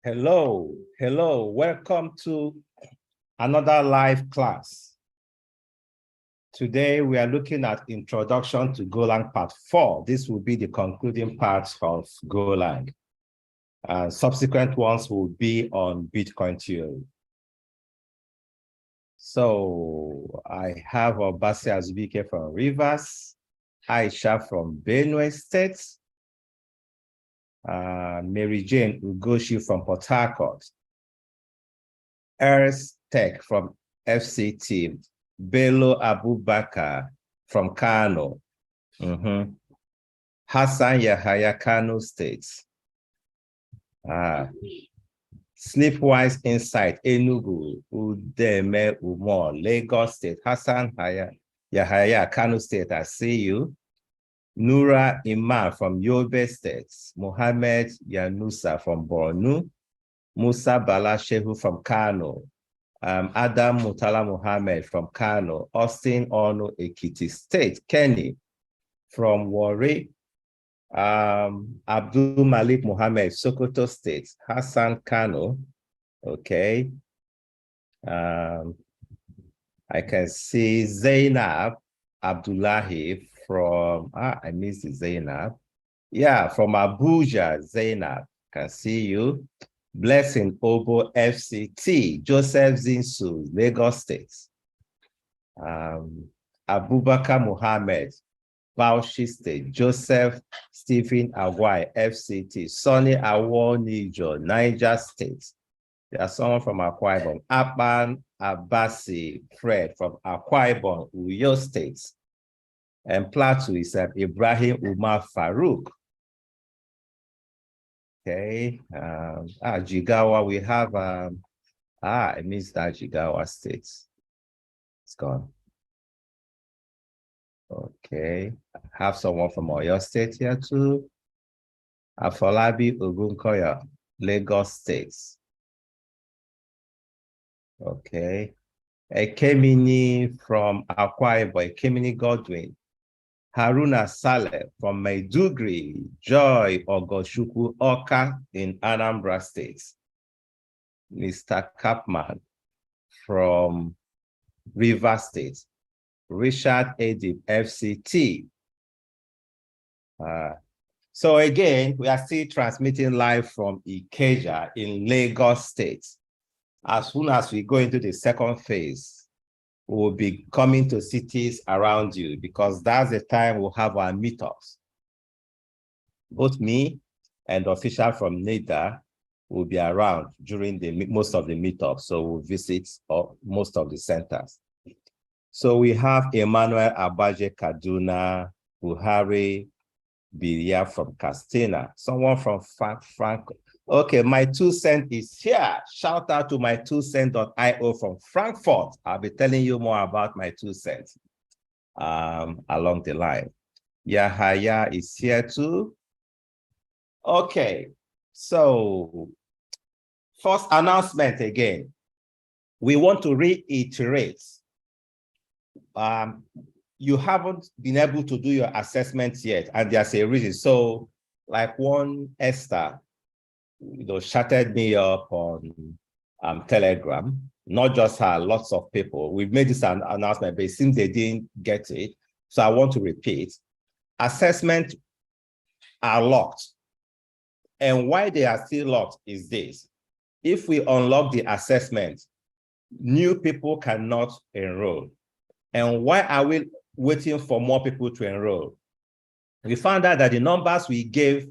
Hello, welcome to another live class. Today we are looking at Introduction to Golang Part 4. This will be the concluding part of Golang. Subsequent ones will be on Bitcoin theory. So I have Obasi Azubike from Rivers, Aisha from Benue State, Mary Jane Ugoshi from Port Harcourt, Eris Tech from FCT, Bello Abubakar from Kano, Hassan Yahaya, Kano State, Sleepwise Insight, Enugu, Udeme Umor, Lagos State, Hassan Yahaya, Kano State, I see you. Nura Imam from Yobe State, Mohammed Yanusa from Borno, Musa Bala Shehu from Kano, Adam Mutala Muhammad from Kano, Austin Ono Ekiti State, Kenny from Warri, Abdul Malik Muhammad, Sokoto State, Hassan Kano, okay. I can see Zainab Abdullahi from, I missed Zainab. Yeah, from Abuja, Zainab, can see you. Blessing Obo FCT, Joseph Zinsu, Lagos State. Abubakar Muhammad, Bauchi State. Joseph Stephen Awai, FCT. Sonny Awonijo, Niger State. There's someone from Akwa Ibom. Aban Abasi Fred from Akwa Ibom, Uyo State. And Plateau is Ibrahim Umar Farouk. Okay. Jigawa, we have, I missed that Jigawa State. It's gone. Okay. I have someone from Oyo State here too. Afolabi Ogunkoya, Lagos State. Okay. Ekemini from Akwa Ibom, Ekemini Godwin. Haruna Saleh from Maiduguri, Joy Ogoshuku Oka in Anambra State. Mr. Kapman from River State. Richard Edip, FCT. So again, we are still transmitting live from Ikeja in Lagos State. As soon as we go into the second phase, we will be coming to cities around you because that's the time we'll have our meetups. Both me and the official from NITDA will be around during most of the meetups. So we'll visit most of the centers. So we have Emmanuel Abaje Kaduna, Buhari Biria from Castina, someone from Franco. Okay, my 2 cent is here. Shout out to my 2cent.io from Frankfurt. I'll be telling you more about my 2 cents along the line. Yahaya is here too. Okay, so first announcement again. We want to reiterate. You haven't been able to do your assessments yet, and there's a reason. So, like one Esther, shouted me up on Telegram, not just her, lots of people. We've made this announcement, but it seems they didn't get it. So I want to repeat. Assessments are locked. And why they are still locked is this. If we unlock the assessment, new people cannot enroll. And why are we waiting for more people to enroll? We found out that the numbers we gave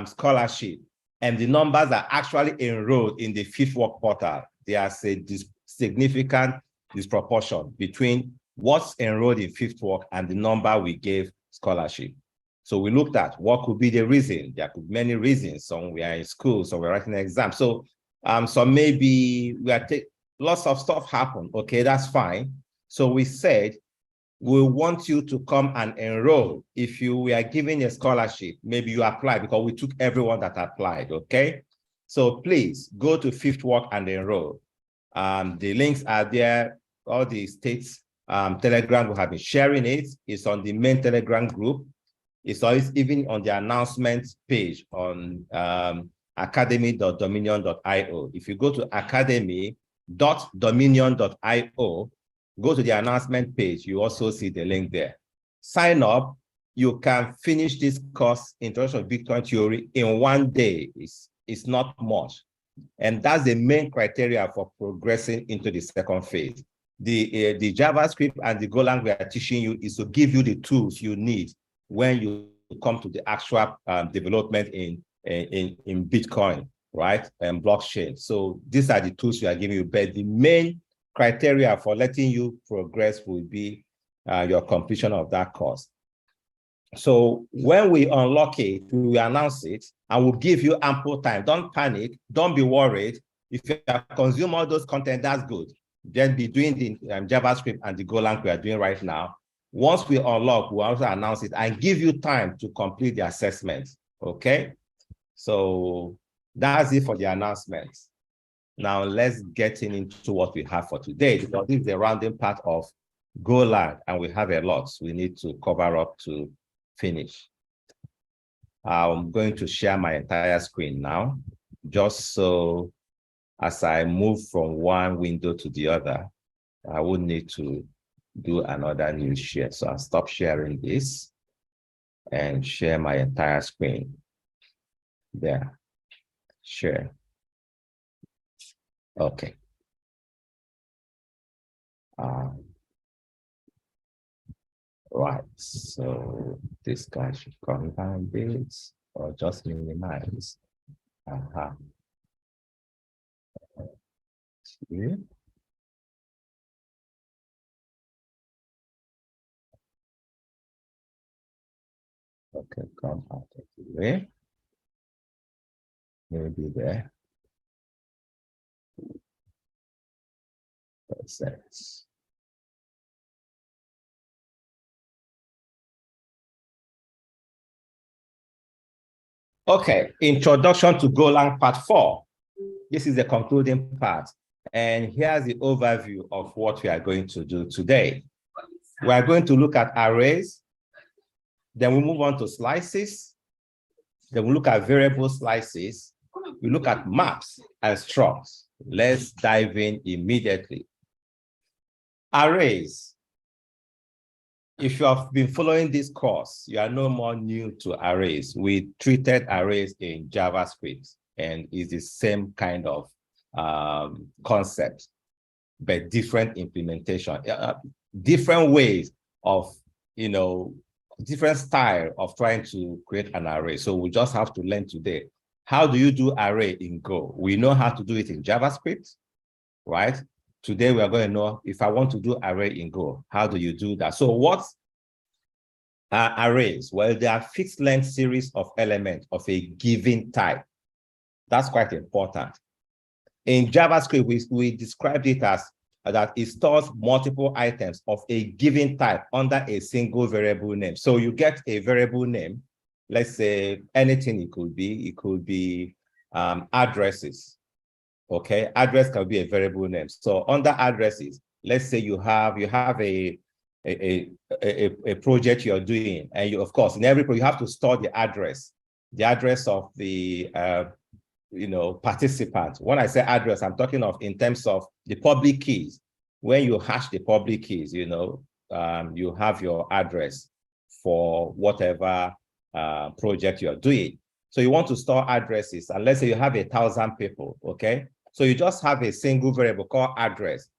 scholarship and the numbers that actually enrolled in the fifth work portal, there's a significant disproportion between what's enrolled in fifth work and the number we gave scholarship. So we looked at what could be the reason. There could be many reasons. Some we are in school, so we're writing an exam. So maybe we are lots of stuff happen. Okay, that's fine. So we said, we want you to come and enroll. If you were given a scholarship, maybe you apply because we took everyone that applied, okay? So please go to Fifth Work and enroll. The links are there. All the states Telegram will have been sharing it. It's on the main Telegram group. It's always even on the announcement page on academy.dominion.io. If you go to academy.dominion.io, go to the announcement page, you also see the link there. Sign up. You can finish this course, Introduction of Bitcoin Theory, in 1 day. It's not much. And that's the main criteria for progressing into the second phase. The JavaScript and the Golang we are teaching you is to give you the tools you need when you come to the actual development in Bitcoin, right, and blockchain. So these are the tools we are giving you, but the main criteria for letting you progress will be your completion of that course. So when we unlock it, we will announce it, and we'll give you ample time. Don't panic. Don't be worried. If you have consumed all those content, that's good. Then be doing the JavaScript and the Golang we are doing right now. Once we unlock, we'll also announce it and give you time to complete the assessment, okay? So that's it for the announcements. Now let's get into what we have for today, because this is the rounding part of Golang, and we have a lot we need to cover up to finish. I'm going to share my entire screen now, just so as I move from one window to the other, I would need to do another new share. So I'll stop sharing this and share my entire screen. There, share. Okay. Right, so this guy should come down this or just minimize. See? Okay, come out of the way. Maybe there. Percent. Okay, Introduction to Golang Part 4. This is the concluding part. And here's the overview of what we are going to do today. We are going to look at arrays, then we move on to slices, then we look at variable slices, we look at maps and structs. Let's dive in immediately. Arrays. If you have been following this course, you are no more new to arrays. We treated arrays in JavaScript, and it's the same kind of concept, but different implementation, different ways of, different style of trying to create an array. So we just have to learn today. How do you do array in Go? We know how to do it in JavaScript, right? Today, we are going to know, if I want to do array in Go, how do you do that? So what are arrays? Well, they are fixed length series of elements of a given type. That's quite important. In JavaScript, we described it as that it stores multiple items of a given type under a single variable name. So you get a variable name, let's say anything it could be addresses. Okay, address can be a variable name. So under addresses, let's say you have a project you're doing, and you, of course, in every project you have to store the address of the participant. When I say address, I'm talking of in terms of the public keys. When you hash the public keys, you have your address for whatever project you're doing. So you want to store addresses, and let's say you have 1,000 people, okay? So you just have a single variable called address.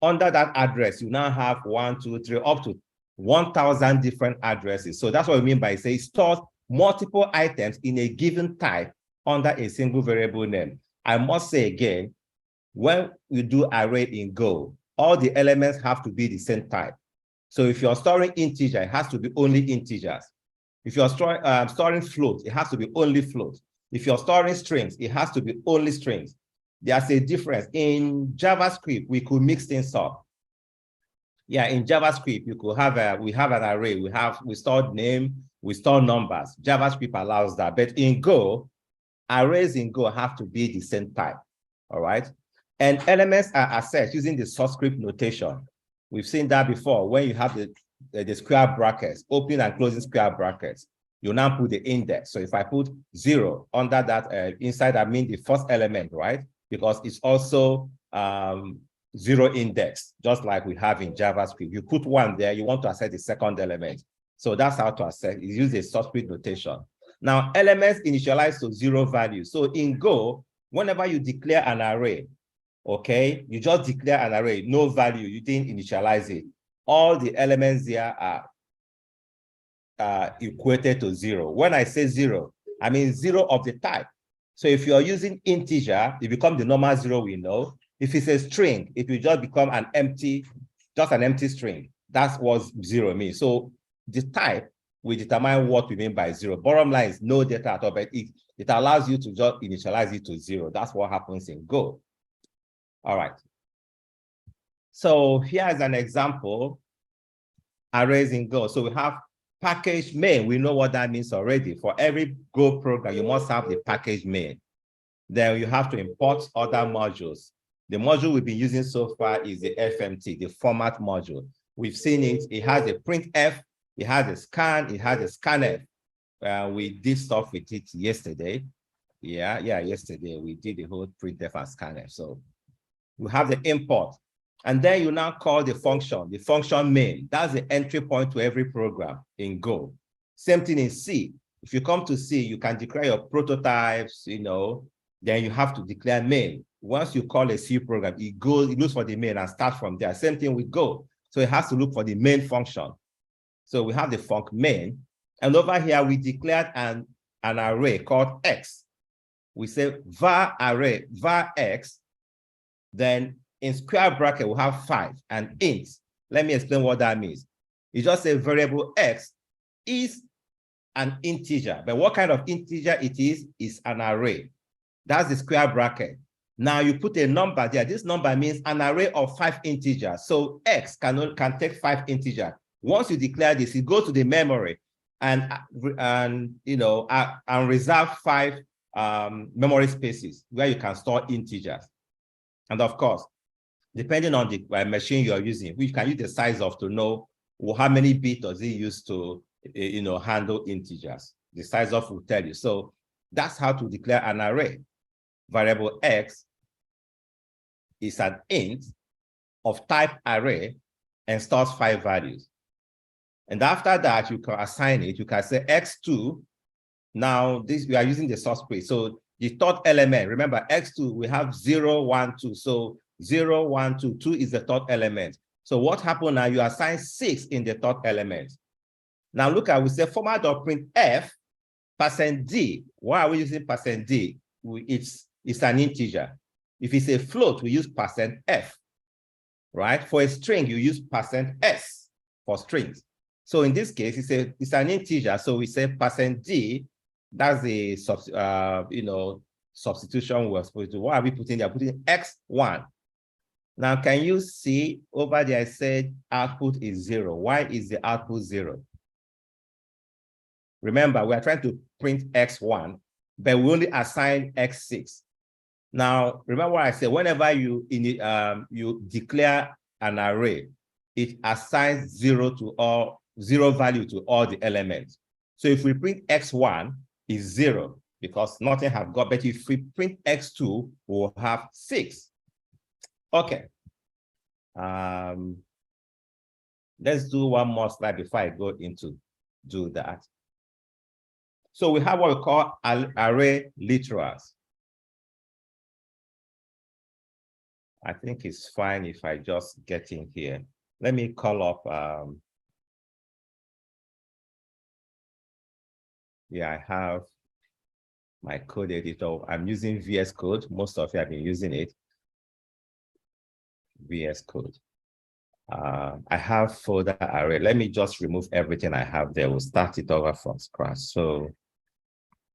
Under that address, you now have 1, 2, 3, up to 1,000 different addresses. So that's what we mean by say stores multiple items in a given type under a single variable name. I must say again, when you do array in Go, all the elements have to be the same type. So if you're storing integer, it has to be only integers. If you're storing float, it has to be only float. If you're storing strings, it has to be only strings. There's a difference. In JavaScript, we could mix things up. Yeah, in JavaScript, you could have we have an array. We store name, we store numbers. JavaScript allows that. But in Go, arrays in Go have to be the same type. All right. And elements are accessed using the subscript notation. We've seen that before, when you have the square brackets, open and closing square brackets. you now put the index. So if I put 0 under that, inside, I mean the first element, right? Because it's also 0 index, just like we have in JavaScript. You put 1 there, you want to access the second element. So that's how to access. You use a subscript notation. Now, elements initialize to 0 value. So in Go, whenever you declare an array, okay, you just declare an array, no value, you didn't initialize it. All the elements there are equated to 0. When I say 0, I mean 0 of the type. So if you're using integer, it becomes the normal 0 we know. If it's a string, it will just become an empty, just an empty string. That's what 0 means. So the type will determine what we mean by 0. Bottom line is no data at all, but it allows you to just initialize it to 0. That's what happens in Go. All right. So here's an example, arrays in Go. So we have package main. We know what that means already. For every Go program, you must have the package main. Then you have to import other modules. The module we've been using so far is the FMT, the format module. We've seen it. It has a printf, it has a scan, it has a scanf. We did stuff with it yesterday. Yesterday we did the whole printf and scanf. So we have the import. And then you now call the function main. That's the entry point to every program in Go. Same thing in C. If you come to C, you can declare your prototypes, then you have to declare main. Once you call a C program, it looks for the main and starts from there. Same thing with Go. So it has to look for the main function. So we have the func main. And over here, we declared an array called X. We say var array, var X, then in square bracket, we have 5 and int. Let me explain what that means. You just say variable X is an integer, but what kind of integer it is an array. That's the square bracket. Now you put a number there. This number means an array of 5 integers. So X can take 5 integers. Once you declare this, it goes to the memory and reserve 5 memory spaces where you can store integers. And of course, depending on the machine you are using, we can use the size of to know how many bits does it use to handle integers. The size of will tell you. So that's how to declare an array. Variable X is an int of type array and stores 5 values. And after that, you can assign it. You can say X2. Now, we are using the subscript. So the third element, remember X2, we have 0, 1, 2. So 0, 1, 2, 2 is the third element. So what happened now? You assign 6 in the third element. Now look at, we say format.printf %d. Why are we using %d? It's an integer. If it's a float, we use %f, right? For a string, you use %s for strings. So in this case, it's an integer. So we say %d. That's the substitution we're supposed to do. What are we putting there? Putting x1. Now, can you see over there? I said output is 0. Why is the output 0? Remember, we are trying to print x1, but we only assign x6. Now, remember what I said, whenever you declare an array, it assigns 0 value to all the elements. So if we print x1 is 0 because nothing has got, but if we print x2, we'll have 6. Okay. Let's do one more slide before I go into do that. So we have what we call array literals. I think it's fine if I just get in here. Let me call up, I have my code editor. I'm using VS Code. Most of you have been using it. VS Code. I have folder array. Let me just remove everything I have there. We'll start it over from scratch. So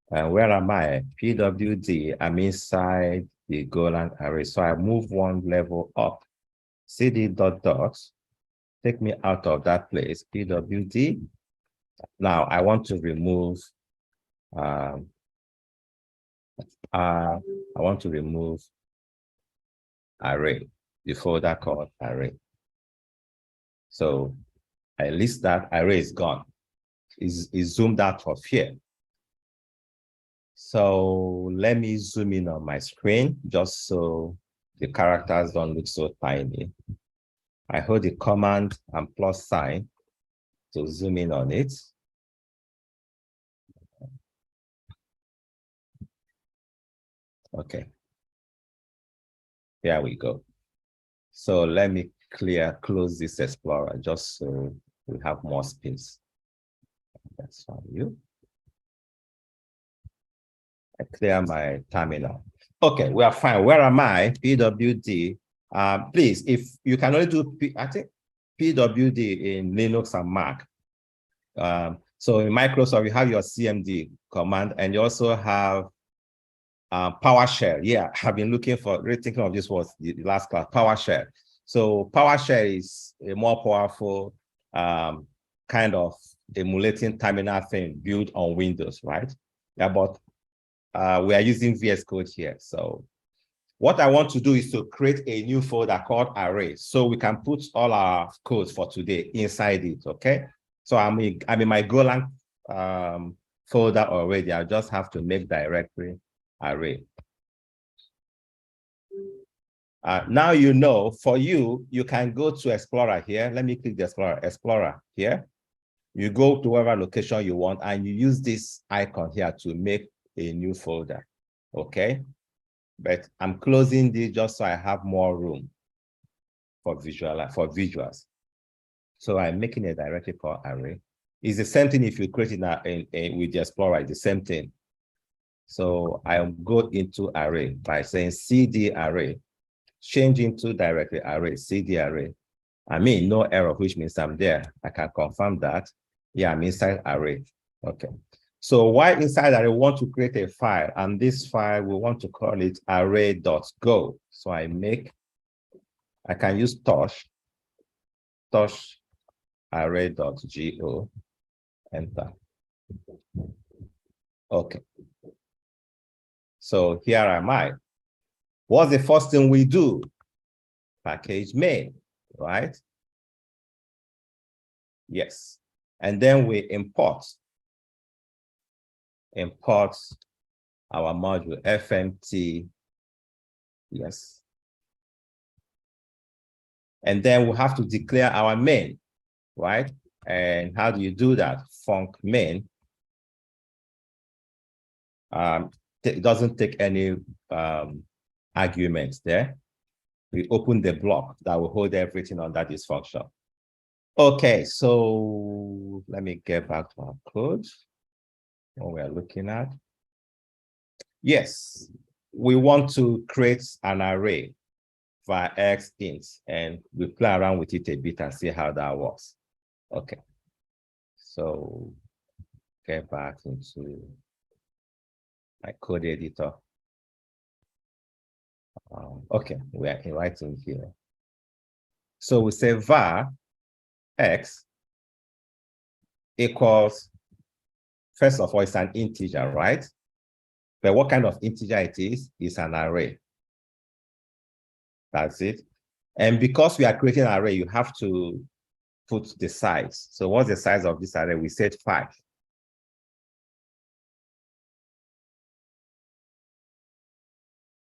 where am I? PWD, I'm inside the Golang array. So I move one level up. CD ... Take me out of that place. PWD. Now I want to remove array, the folder called array. So I list that array is gone. is zoomed out of here. So let me zoom in on my screen just so the characters don't look so tiny. I hold the command and plus sign to zoom in on it. Okay. There we go. So let me close this Explorer just so we have more space. That's for you. I clear my terminal. Okay, we are fine. Where am I? PWD. Please, if you can only do I think PWD in Linux and Mac. So in Microsoft, you have your CMD command, and you also have PowerShell. Yeah, I've been looking for, thinking of this was the last class, PowerShell. So PowerShell is a more powerful kind of emulating terminal thing built on Windows, right? Yeah, but we are using VS Code here. So what I want to do is to create a new folder called array, so we can put all our codes for today inside it, okay? So I'm in my Golang folder already. I just have to make directory array. Now you know, for you, you can go to Explorer here. Let me click the Explorer here. You go to whatever location you want, and you use this icon here to make a new folder, okay? But I'm closing this just so I have more room for visuals. So I'm making a directory called array. It's the same thing if you create it with the Explorer, it's the same thing. So I'll go into array by saying cd array, change into directory array, cd array. I mean, no error, which means I'm there. I can confirm that. Yeah, I'm inside array. Okay. So while inside array, we want to create a file, and this file, we want to call it array.go. So I can use touch array.go, enter. Okay. So here am I. What's the first thing we do? Package main, right? Yes. And then we import our module fmt, yes. And then we have to declare our main, right? And how do you do that? Func main. It doesn't take any arguments there. We open the block that will hold everything under this function. Okay, so let me get back to our code. What we're looking at. Yes, we want to create an array via x int, and we play around with it a bit and see how that works. Okay, so get back into my code editor. Okay, we are writing here. So we say var x equals, first of all, it's an integer, right? But what kind of integer it is an array. That's it. And because we are creating an array, you have to put the size. So what's the size of this array? We said 5.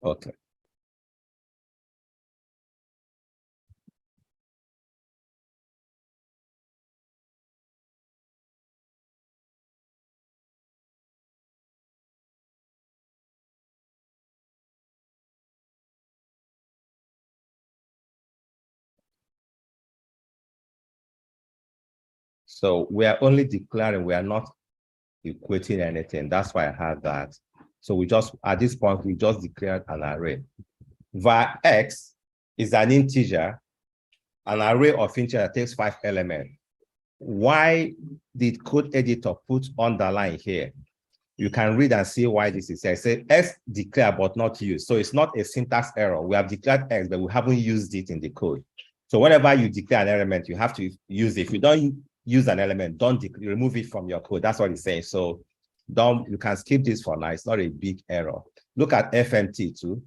Okay. So we are only declaring, we are not equating anything. That's why I had that. So we just, at this point, we just declared an array. Var x is an integer, an array of integer that takes 5 elements. Why did code editor put underline here? You can read and see why this is here. It says x declared but not used. So it's not a syntax error. We have declared x, but we haven't used it in the code. So whenever you declare an element, you have to use it. If you don't use an element, don't remove it from your code. That's what it's saying. So you can skip this for now. It's not a big error. Look at FMT too.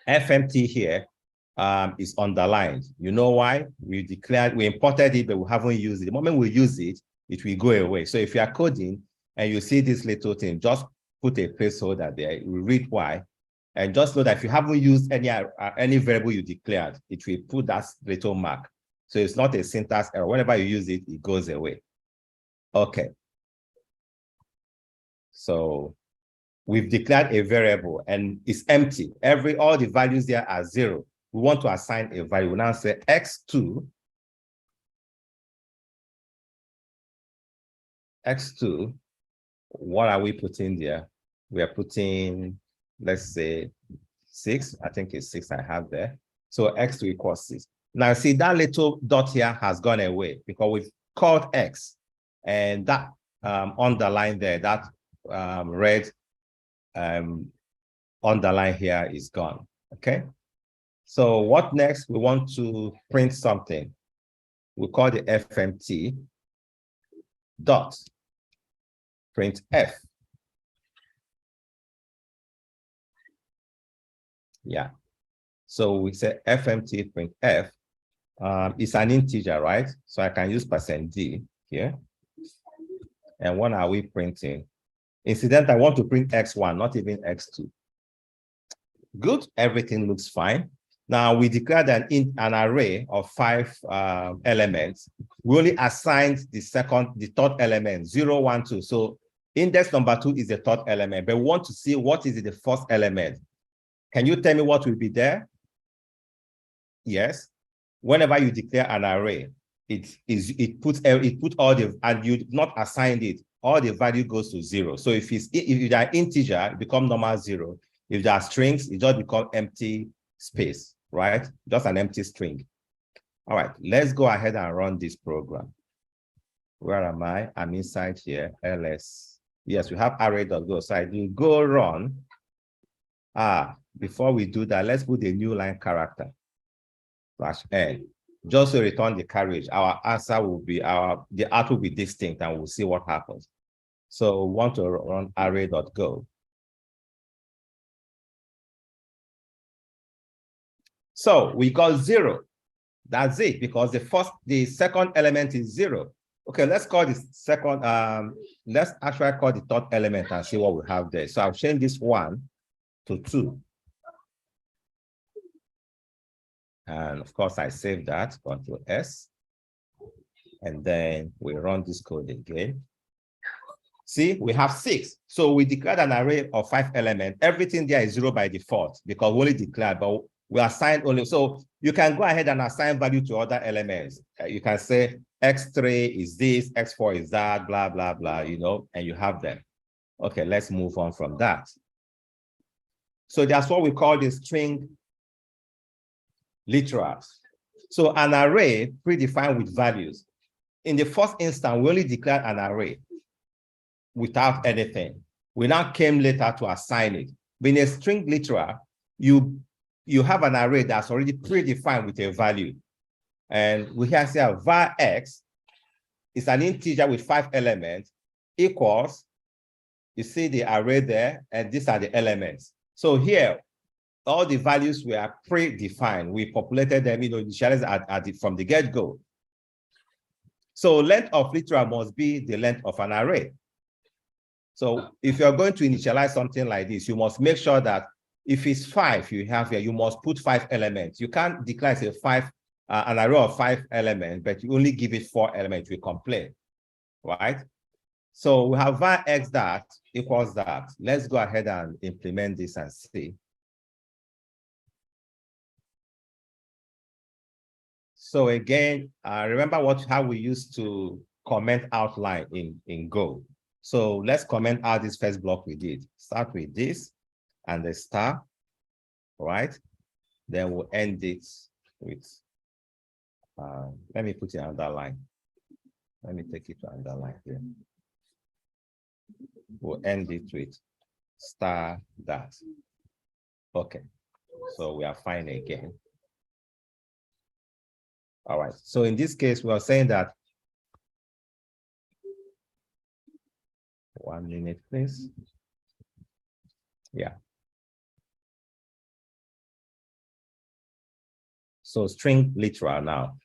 FMT here is underlined. You know why? We imported it, but we haven't used it. The moment we use it, it will go away. So if you are coding and you see this little thing, just put a placeholder there. It will read why. And just know that if you haven't used any variable you declared, it will put that little mark. So it's not a syntax error. Whenever you use it, it goes away. Okay. So we've declared a variable and it's empty. All the values there are 0. We want to assign a value. We now say x2. X2, what are we putting there? We are putting, let's say, 6. I think it's 6 I have there. So x2 equals 6. Now, see, that little dot here has gone away because we've called x. And that underline there, that red underline here is gone. Okay? So what next? We want to print something. We call the FMT dot print f. Yeah. So we say FMT print f. It's an integer, right? So I can use %d here. And what are we printing? Incidentally, I want to print x1, not even x2. Good. Everything looks fine. Now we declared an array of 5 elements. We only assigned the third element, 0, 1, 2. So index number 2 is the third element, but we want to see what is the first element. Can you tell me what will be there? Yes. Whenever you declare an array, it puts all the, and you not assigned it, all the value goes to 0. So if they are integer, it becomes normal 0. If they are strings, it just becomes empty space, right? Just an empty string. All right, let's go ahead and run this program. Where am I? I'm inside here, ls. Yes, we have array.go. So I do go run. Before we do that, let's put a new line character, /n. Just to return the carriage, our answer will be, the out will be distinct and we'll see what happens. So we want to run array.go. So we got 0. That's it, because the second element is 0. Okay, let's call the second, let's actually call the third element and see what we have there. So I'll change this 1 to 2. And of course, I save that, Ctrl S. And then we run this code again. See, we have 6. So we declared an array of 5 elements. Everything there is 0 by default because we only declared, but we assigned only. So you can go ahead and assign value to other elements. You can say x3 is this, x4 is that, blah, blah, blah, you know, and you have them. Okay, let's move on from that. So that's what we call the string literals. So an array predefined with values. In the first instance, we only declared an array without anything. We now came later to assign it. But in a string literal, you have an array that's already predefined with a value. And we here say var x is an integer with 5 elements equals, you see the array there, and these are the elements. So here, all the values were predefined. We populated them, you know, initialized from the get-go. So length of literal must be the length of an array. So if you're going to initialize something like this, you must make sure that if it's 5 you have here, you must put 5 elements. You can't declare an array of 5 elements, but you only give it 4 elements, we complain, right? So we have var x that equals that. Let's go ahead and implement this and see. So again, remember how we used to comment outline in Go. So let's comment out this first block we did. Start with this and the star, right? Then we'll end it with, let me put it underline. Let me take it to underline here. We'll end it with star that. Okay, so we are fine again. All right, so in this case, we are saying that, 1 minute, please. Yeah. So string literal now.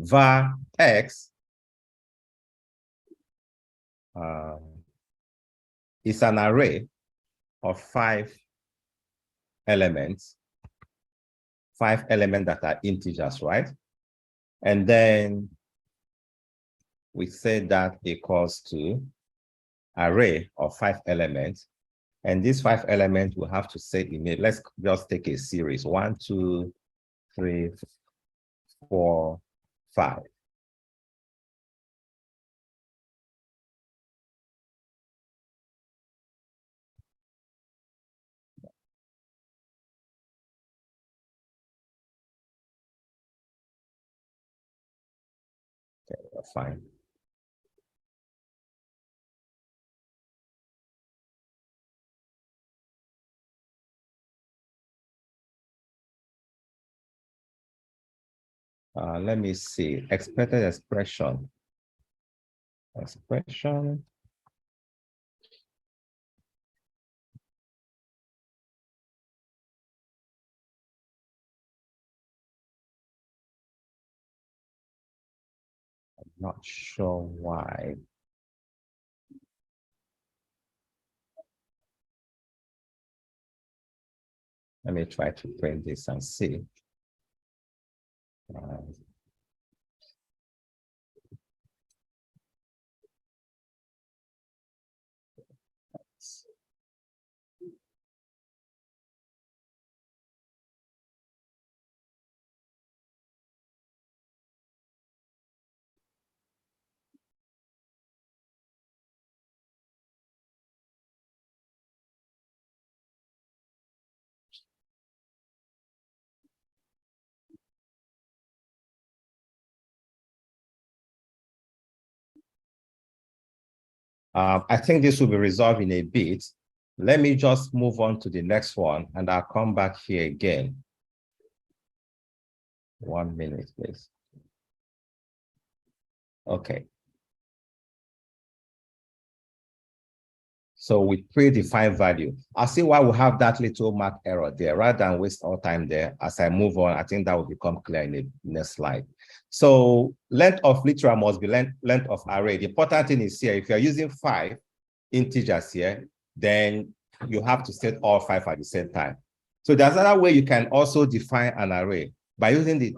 Var x is an array of 5 elements, 5 elements that are integers, right? And then we say that equals to array of 5 elements. And these 5 elements will have to say in. Let's just take a series. 1, 2, 3, 4, 5. Okay, fine. Let me see. Expected expression. Expression. I'm not sure why. Let me try to print this and see. I think this will be resolved in a bit. Let me just move on to the next one, and I'll come back here again. 1 minute, please. Okay. So with predefined value, I see why we have that little mark error there. Rather than waste all time there, as I move on, I think that will become clear in the next slide. So length of literal must be length of array. The important thing is here, if you're using 5 integers here, then you have to set all 5 at the same time. So there's another way you can also define an array by using the ...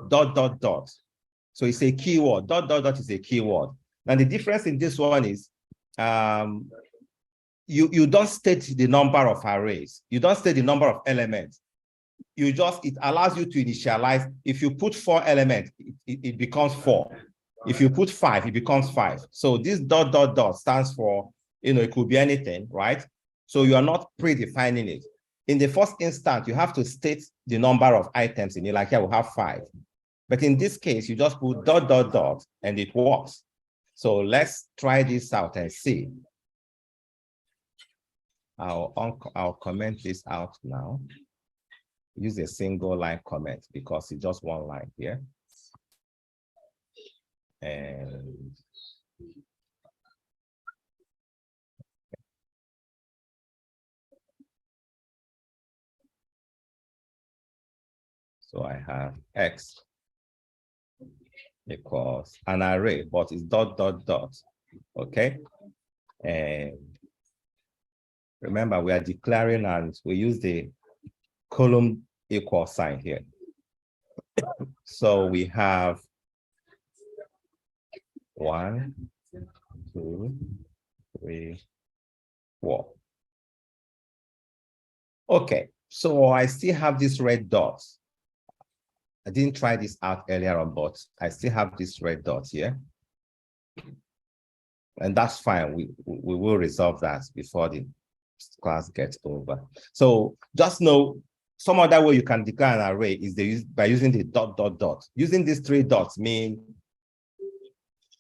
So it's a keyword. ... is a keyword. Now the difference in this one is you don't state the number of arrays. You don't state the number of elements. It allows you to initialize. If you put 4 elements, it becomes 4. If you put 5, it becomes 5. So this ... stands for, it could be anything, right? So you are not predefining it. In the first instance, you have to state the number of items in it, like here we have 5. But in this case, you just put ... and it works. So let's try this out and see. I'll comment this out now. Use a single line comment because it's just one line here. And so I have X equals an array, but it's ... Okay. And remember, we are declaring and we use the column equal sign here. So we have 1, 2, 3, 4. Okay, so I still have these red dots. I didn't try this out earlier on, but I still have this red dot here. And that's fine. We will resolve that before the class gets over. So just know some other way you can declare an array is by using the ... Using these 3 dots mean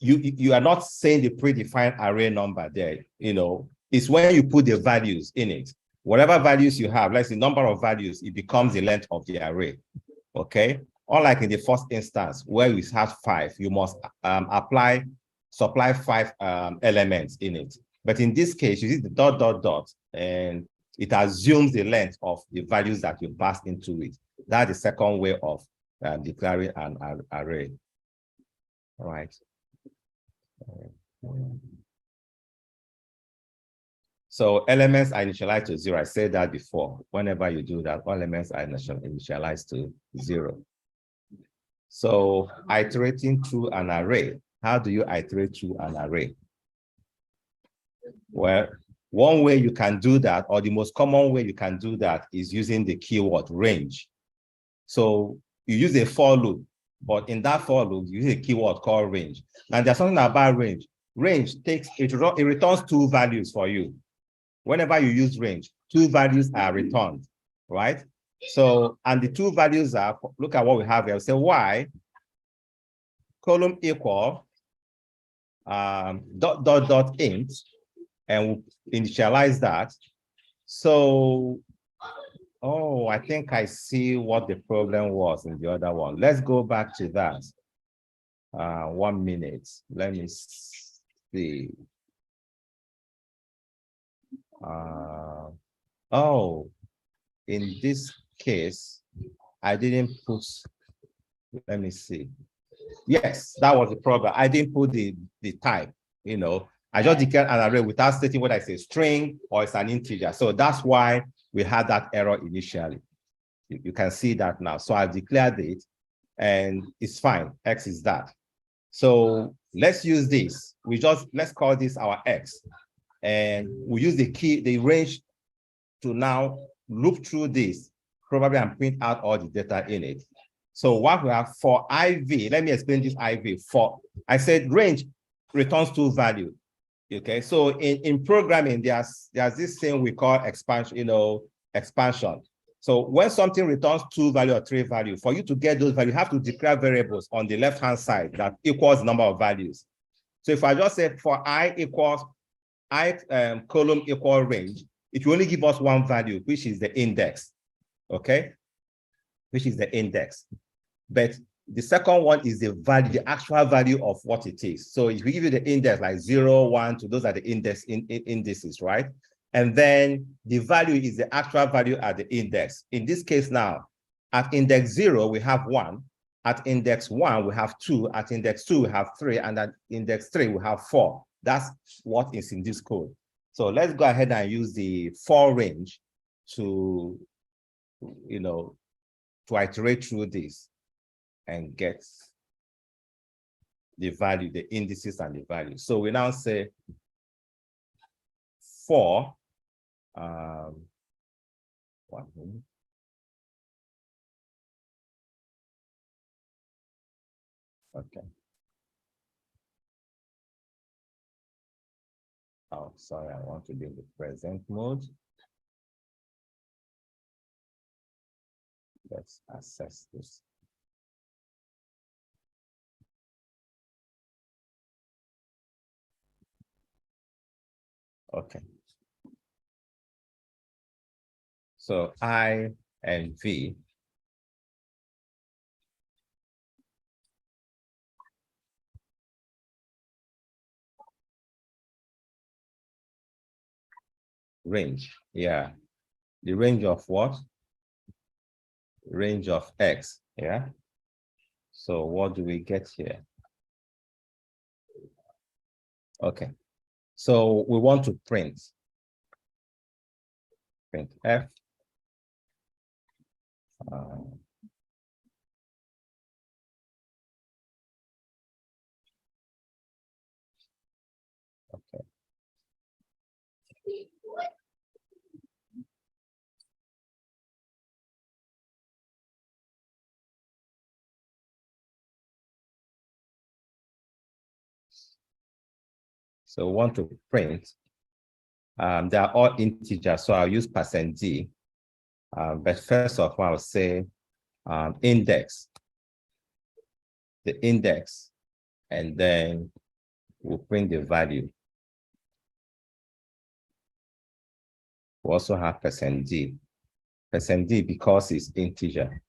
you are not saying the predefined array number there. It's when you put the values in it. Whatever values you have, like the number of values, it becomes the length of the array. Okay. Unlike in the first instance where we have 5, you must supply 5 elements in it. But in this case, you see the ... and it assumes the length of the values that you pass into it. That's the second way of declaring an array. All right. So elements are initialized to 0. I said that before. Whenever you do that, all elements are initialized to 0. So iterating through an array. How do you iterate through an array? Well, one way you can do that, or the most common way you can do that, is using the keyword range. So you use a for loop, but in that for loop, you use a keyword called range. And there's something about range. Range it returns 2 values for you. Whenever you use range, 2 values are returned, right? So, and the 2 values are, look at what we have here. Say y column equal int, and we'll initialize that. So, oh, I think I see what the problem was in the other one. Let's go back to that. 1 minute. Let me see. Oh, in this case, I didn't put, let me see. Yes, that was the problem. I didn't put the type, you know. I just declared an array without stating whether it's a string or it's an integer. So that's why we had that error initially. You can see that now. So I've declared it and it's fine. X is that. So let's use this. Let's call this our X. And we use the range to now loop through this, probably, and print out all the data in it. So what we have for IV, let me explain this IV. For, I said range returns 2 values. Okay, so in programming, there's this thing we call expansion, expansion. So when something returns 2 values or 3 values, for you to get those values, you have to declare variables on the left-hand side that equals the number of values. So if I just say for I equals column equal range, it will only give us 1 value, which is the index. Okay, which is the index. But the second one is the value, the actual value of what it is. So if we give you the index like 0, 1, 2, those are the indices, right? And then the value is the actual value at the index. In this case now, at index 0, we have 1. At index 1, we have 2. At index 2, we have 3. And at index 3, we have 4. That's what is in this code. So let's go ahead and use the for range to, to iterate through this and get the value, the indices and the value. So we now say for, 1 minute. Okay. Oh, sorry, I want to be in the present mode. Let's assess this. Okay. So I and V range. Yeah. The range of what? Range of X. Yeah. So what do we get here? Okay. So we want to print F. Okay. So we want to print. They are all integers, so I'll use %d. But first of all, I'll say index, the index, and then we'll print the value. We also have %d. %d because it's integer.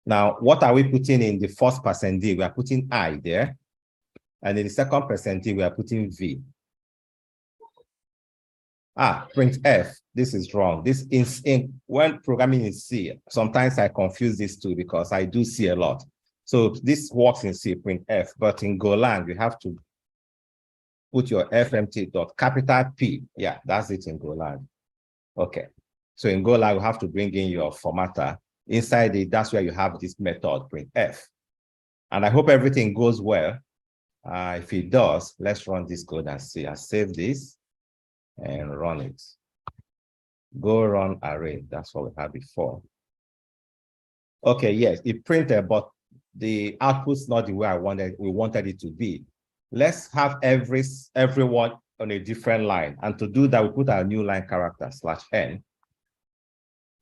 Now, what are we putting in the first %d? We are putting I there. And in the second %d, we are putting V. Print F. This is wrong. This is when programming in C. Sometimes I confuse these two because I do see a lot. So this works in C, print F, but in Golang, you have to put your FMT dot capital P. Yeah, that's it in Golang. Okay. So in Golang, you have to bring in your formatter. Inside it, that's where you have this method, printf. And I hope everything goes well. If it does, let's run this code and see. I save this and run it. Go run array. That's what we had before. Okay, yes, it printed, but the output's not the way we wanted it to be. Let's have everyone on a different line. And to do that, we put our new line character /n.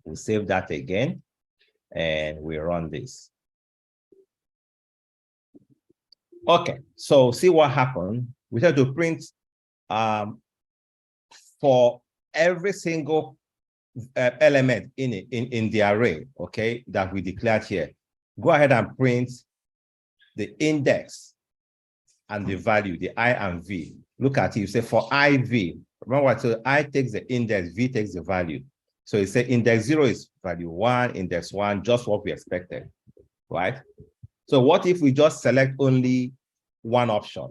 We'll save that again, and we run this. Okay, so see what happened. We have to print for every single element in the array, okay, that we declared here. Go ahead and print the index and the value, the I and V. Look at it, you say for IV, remember what, so I takes the index, V takes the value. So you say index 0 is value 1, index 1, just what we expected, right? So what if we just select only one option?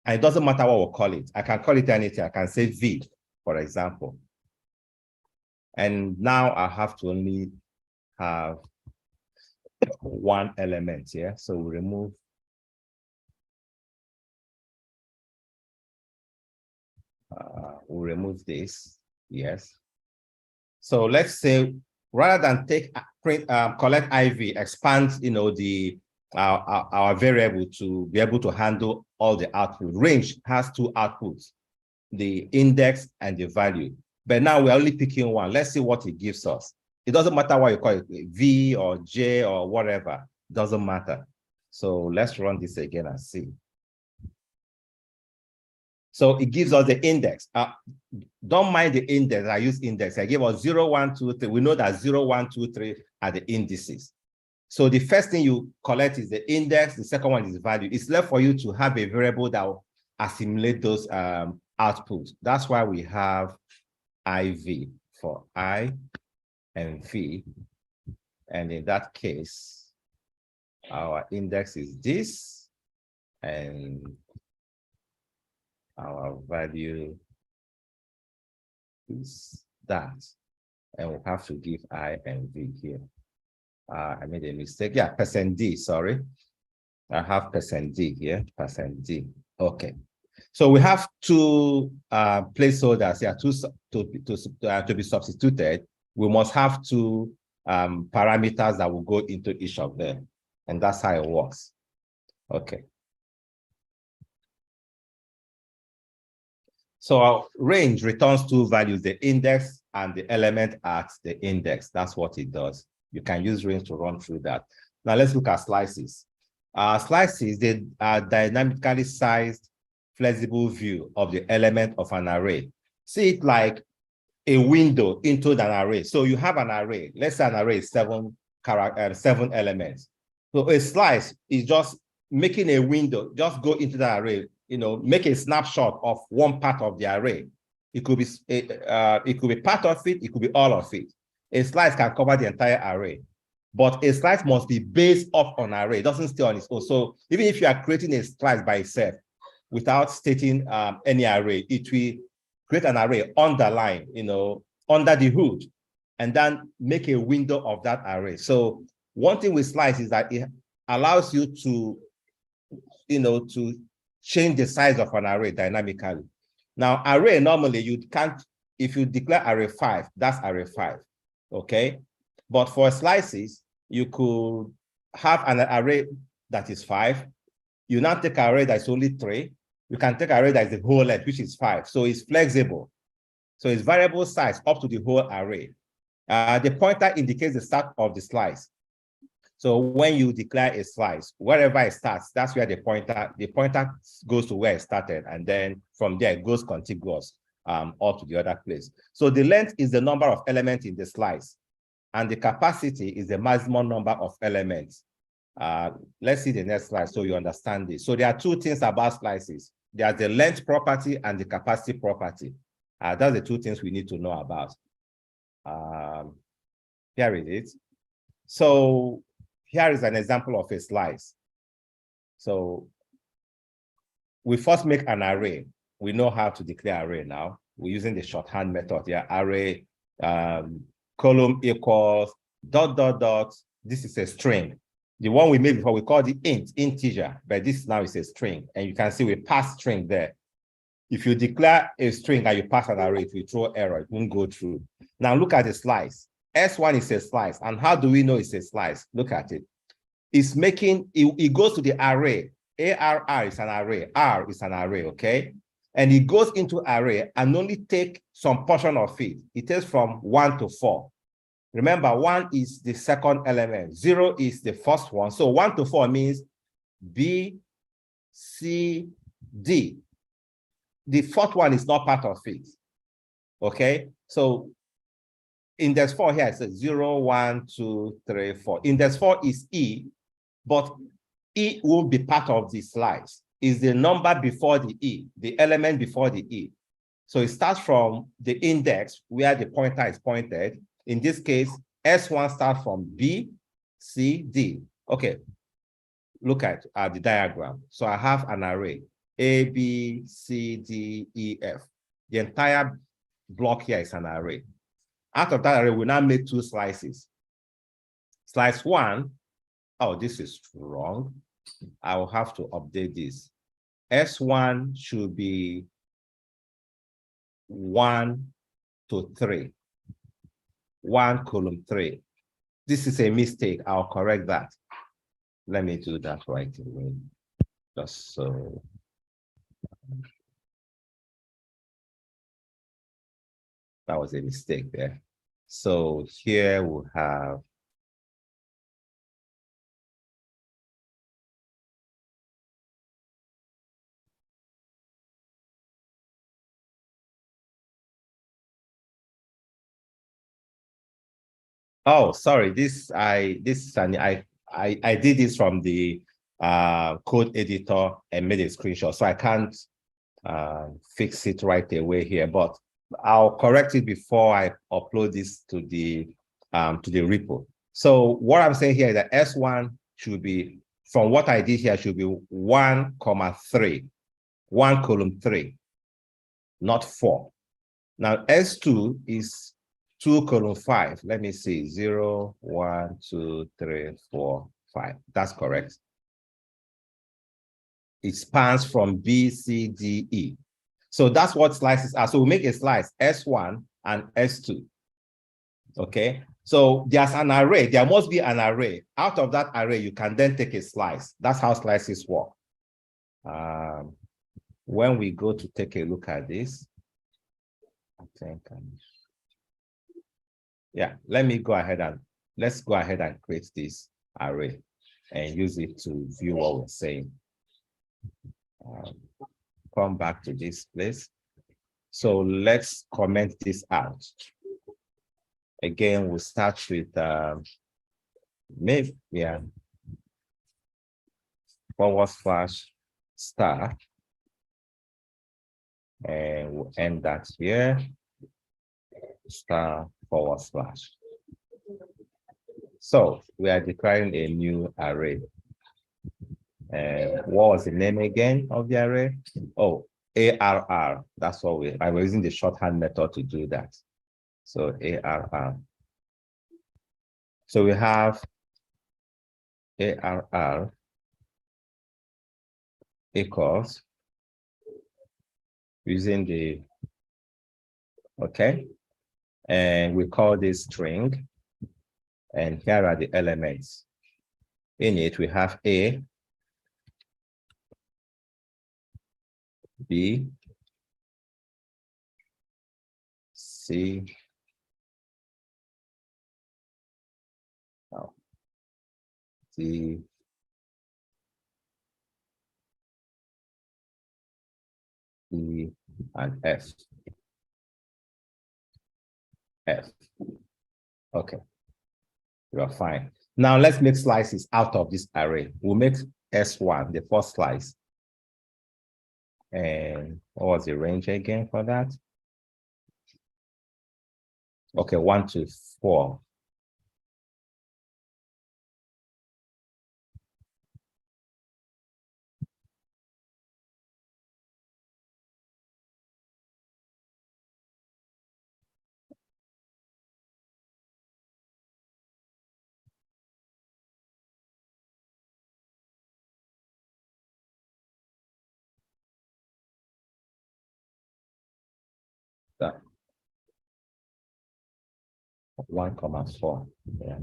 And it doesn't matter what we'll call it. I can call it anything. I can say V, for example. And now I have to only have one element here. So we remove this. Yes. So let's say rather than collect IV, expand, our variable to be able to handle all the output. Range has two outputs, the index and the value. But now we're only picking one. Let's see what it gives us. It doesn't matter what you call it, V or J or whatever, doesn't matter. So let's run this again and see. So it gives us the index. Don't mind the index, I use index. I give us 0, 1, 2, 3. We know that 0, 1, 2, 3 are the indices. So the first thing you collect is the index, the second one is value. It's left for you to have a variable that will assimilate those outputs. That's why we have IV for I and V. And in that case, our index is this, and our value is that. And we have to give I and V here. I made a mistake. Yeah, %D, sorry. I have %D here, %D. Okay. So we have two placeholders here to be substituted. We must have two parameters that will go into each of them. And that's how it works. Okay. So our range returns two values, the index and the element at the index. That's what it does. You can use range to run through that. Now let's look at slices. Slices, they are dynamically sized, flexible view of the element of an array. See it like a window into an array. So you have an array. Let's say an array is 7 elements. So a slice is just making a window, just go into the array, make a snapshot of one part of the array. It could be part of it, it could be all of it. A slice can cover the entire array, but a slice must be based off an array. It doesn't stay on its own. So even if you are creating a slice by itself without stating any array, it will create an array underline, under the hood, and then make a window of that array. So one thing with slice is that it allows you to, to change the size of an array dynamically. Now, array, normally you can't, if you declare array 5, that's array 5. Okay, but for slices, you could have an array that is 5. You now take an array that's only 3. You can take an array that is the whole length, which is 5. So it's flexible. So it's variable size up to the whole array. The pointer indicates the start of the slice. So when you declare a slice, wherever it starts, that's where the pointer goes to where it started, and then from there it goes contiguous up to the other place. So the length is the number of elements in the slice, and the capacity is the maximum number of elements. Let's see the next slide so you understand this. So there are two things about slices. There's the length property and the capacity property. That's the two things we need to know about. Here it is. So here is an example of a slice. So we first make an array. We know how to declare array now. We're using the shorthand method here. Array, column equals, ... This is a string. The one we made before, we call the integer, but this now is a string. And you can see we pass string there. If you declare a string and you pass an array, if you throw error, it won't go through. Now look at the slice. S1 is a slice. And how do we know it's a slice? Look at it. It's making, it goes to the array. ARR is an array. R is an array, okay? And it goes into array and only take some portion of it. It takes from 1 to 4. Remember, 1 is the second element. 0 is the first one. So 1 to 4 means B, C, D. The fourth one is not part of it. Okay? So index 4 here, it says 0, 1, 2, 3, 4. Index 4 is E, but E will be part of the slice. Is the number before the E, the element before the E. So it starts from the index where the pointer is pointed. In this case, S1 starts from B, C, D. Okay, look at the diagram. So I have an array, A, B, C, D, E, F. The entire block here is an array. Out of that array, we now make 2 slices. Slice 1, oh, this is wrong. I will have to update this. S1 should be 1 to 3. 1 column 3. This is a mistake. I'll correct that. Let me do that right away. Just so. That was a mistake there. So here we have oh, sorry. I did this from the code editor and made a screenshot, so I can't fix it right away here. But I'll correct it before I upload this to the repo. So what I'm saying here is that S1 should be, from what I did here, should be 1, 3, 1 column 3, not 4. Now S2 is 2 column 5. Let me see, 0, 1, 2, 3, 4, 5. That's correct. It spans from B, C, D, E. So that's what slices are. So we make a slice, S1 and S2. Okay. So there's an array. There must be an array. Out of that array, you can then take a slice. That's how slices work. When we go to take a look at this, I think, yeah, let's go ahead and create this array and use it to view what we're saying. Come back to this place. So let's comment this out. Again, we'll start with maybe, yeah, /* and we'll end that here, */. So we are declaring a new array. And what was the name again of the array? Oh, ARR. That's what I was using the shorthand method to do that. So ARR. So we have ARR equals using the, okay, and we call this string, and here are the elements. In it, we have A, B, C, D, E, and F. Okay, you are fine. Now let's make slices out of this array. We'll make S1, the first slice. And what was the range again for that? Okay, 1 to 4. That 1,4. Yeah.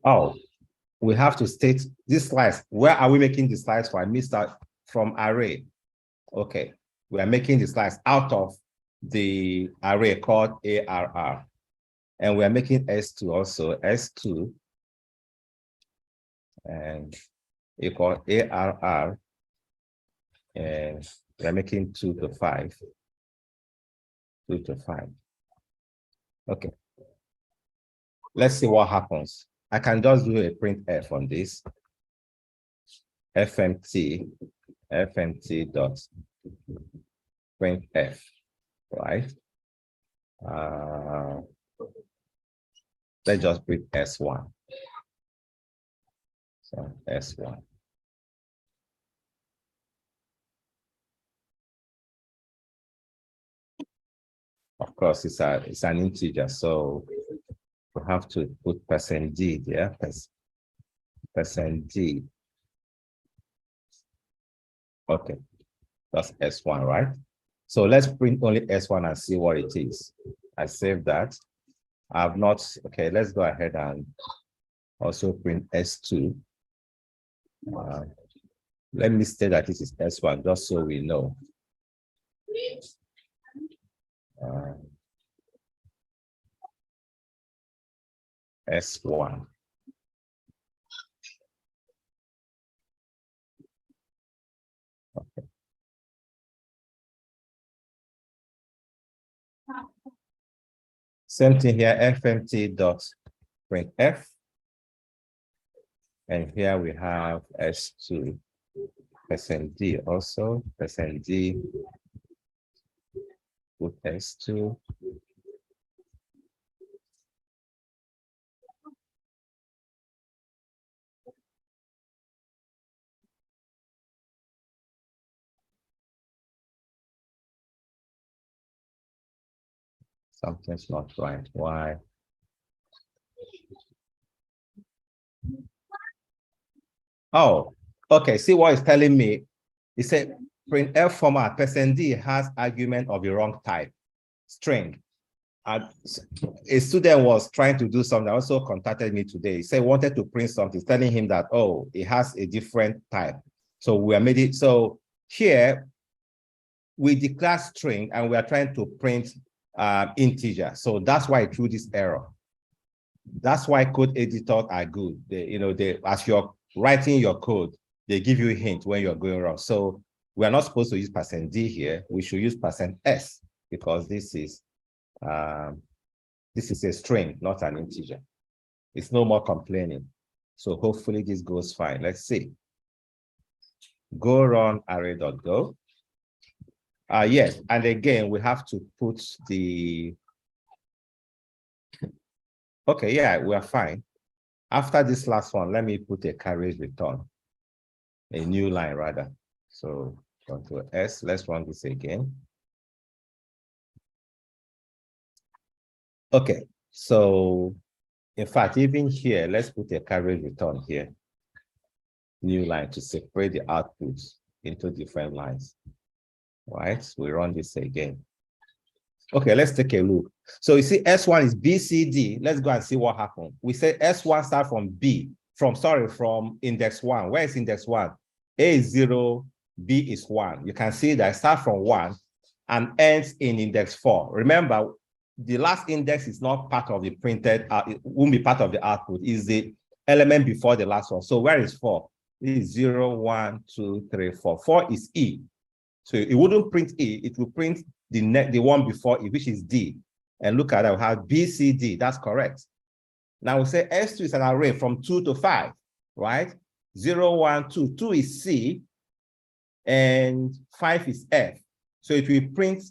Oh, we have to state this slice. Where are we making the slice for? I missed out from array. Okay, we are making the slice out of the array called ARR. And we are making S2 also, S2 and equal ARR. And we are making 2 to 5. 2 to 5. Okay. Let's see what happens. I can just do a printf on this. fmt dot printf, right? Let's just print S1. So S1. Of course, it's an integer, so we have to put %d there. %d. Okay, that's S1, right? So let's print only S1 and see what it is. I saved that. I've not, okay, let's go ahead and also print S2. Let me state that this is S1, just so we know. S1. Okay. Same thing here, fmt dot printf. And here we have S2, %d also, %d, put S2. Something's not right. Why? Oh, okay. See what it's telling me? It said printf format %d has argument of the wrong type, string. And a student was trying to do something, also contacted me today. He said he wanted to print something, telling him that, oh, it has a different type. So we are made it. So here we declare string and we are trying to print integer. So that's why it threw this error. That's why code editors are good. They, as you're writing your code, they give you a hint when you're going wrong. So we're not supposed to use %d here. We should use %s because this is a string, not an integer. It's no more complaining. So hopefully this goes fine. Let's see. Go run array.go. Yes, and again, we have to put the, okay, yeah, we are fine. After this last one, let me put a carriage return, a new line rather. So Control S, let's run this again. Okay, so in fact, even here, let's put a carriage return here. New line to separate the outputs into different lines. Right, we run this again. Okay, let's take a look. So you see S1 is BCD. Let's go and see what happened. We say S1 start from B, from index 1. Where is index 1? A is 0, B is 1. You can see that I start from 1 and ends in index 4. Remember, the last index is not part of the printed, it won't be part of the output, is the element before the last one. So where is 4? It is 0, 1, 2, 3, 4. 4 is E. So it wouldn't print E, it will print the one before E, which is D. And look at that, we have B, C, D, that's correct. Now we say S2 is an array from 2 to 5, right? 0, 1, 2, 2 is C, and 5 is F. So it will print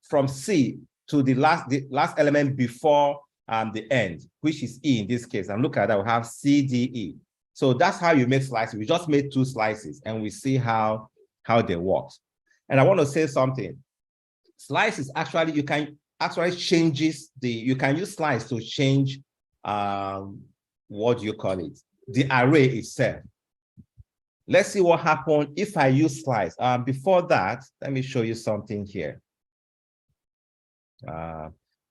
from C to the last element before the end, which is E in this case. And look at that, we have C, D, E. So that's how you make slices. We just made 2 slices and we see how they work. And I want to say something. Slices, actually, you can actually changes you can use slides to change, what do you call it? The array itself. Let's see what happened if I use slides. Before that, let me show you something here.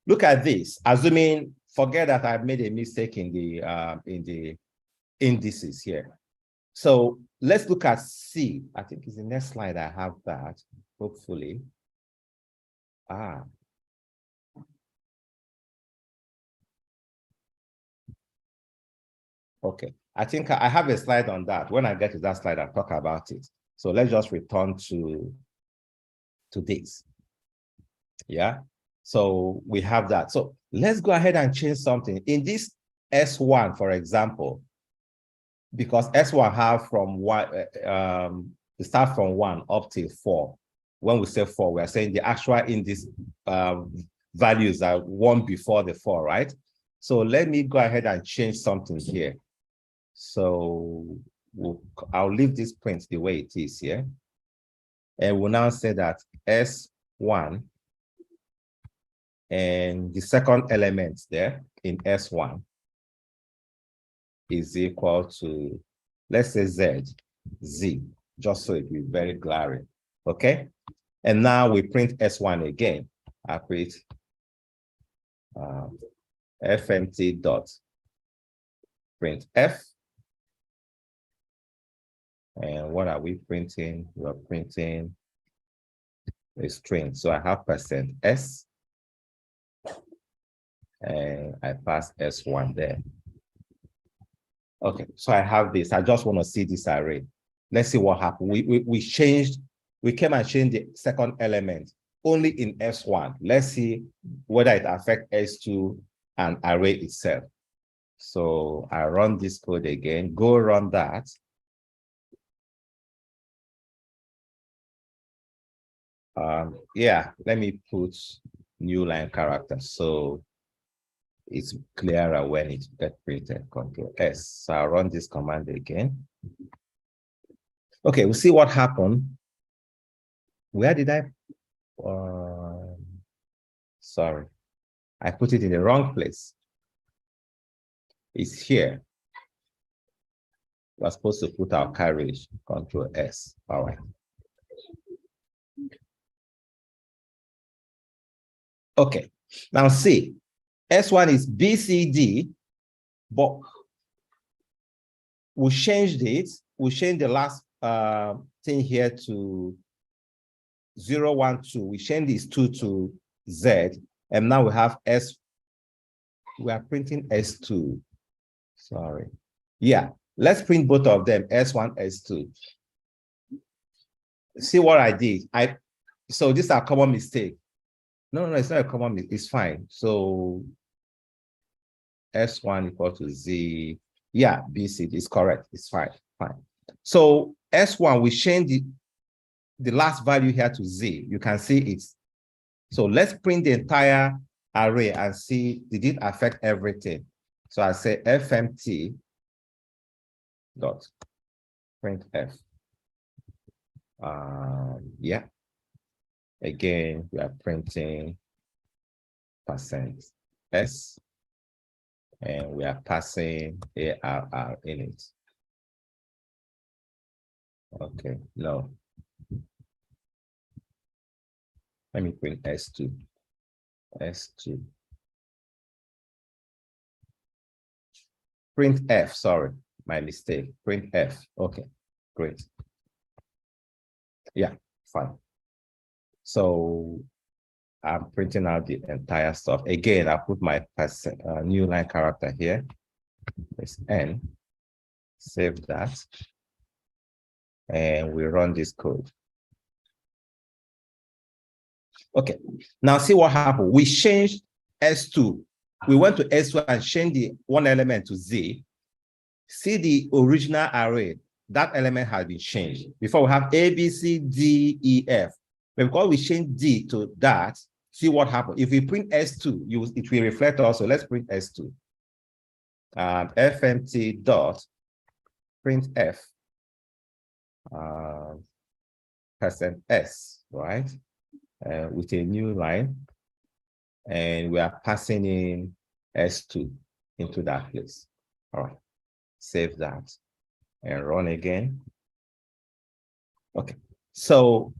Look at this. Assuming, forget that I made a mistake in the indices here. So let's look at C. I think it's the next slide. I have that, hopefully. Okay. I think I have a slide on that. When I get to that slide, I'll talk about it. So let's just return to this. Yeah. So we have that. So let's go ahead and change something. In this S1, for example, because S1 have from one, start from 1 up to 4. When we say 4, we are saying the actual in this values are 1 before the 4, right? So let me go ahead and change something here. So I'll leave this print the way it is here. And we'll now say that S1 and the second element there in S1 is equal to, let's say Z, just so it will be very glaring. Okay. And now we print S1 again. I print fmt dot print F. And what are we printing? We're printing a string. So I have %S and I pass S1 there. Okay, so I have this. I just want to see this array. Let's see what happened. We came and changed the second element only in S1. Let's see whether it affects S2 and array itself. So I run this code again, go run that. Yeah, let me put new line character so it's clearer when it gets printed. Control S. So I'll run this command again. Okay, we'll see what happened. Where did I? Sorry, I put it in the wrong place. It's here. We're supposed to put our carriage. Control S. All right. Okay, now see, S1 is BCD, but we changed it. We changed the last thing here to 0, 1, 2. We changed this 2 to Z, and now we have S. We are printing S2. Sorry. Yeah, let's print both of them, S1, S2. See what I did. So this is a common mistake. No, it's not a common mistake. It's fine. So S1 equal to Z. Yeah, BC is correct. It's fine. So S1, we change the last value here to Z. You can see it. So let's print the entire array and see, did it affect everything? So I say fmt dot print F. Yeah. Again, we are printing %S. And we are passing ARR in it. Okay, no. Let me print S2. S2. Print F, sorry, my mistake. Print F. Okay, great. Yeah, fine. So I'm printing out the entire stuff. Again, I put my new line character here. It's N. Save that. And we run this code. Okay, now see what happened. We changed S2. We went to S2 and changed the one element to Z. See the original array. That element has been changed. Before we have A, B, C, D, E, F. But because we changed D to that, see what happened. If we print S2, it will reflect also. Let's print S2. fmt dot print F %S, right? With a new line. and we are passing in S2 into that place. All right, save that and run again. Okay, so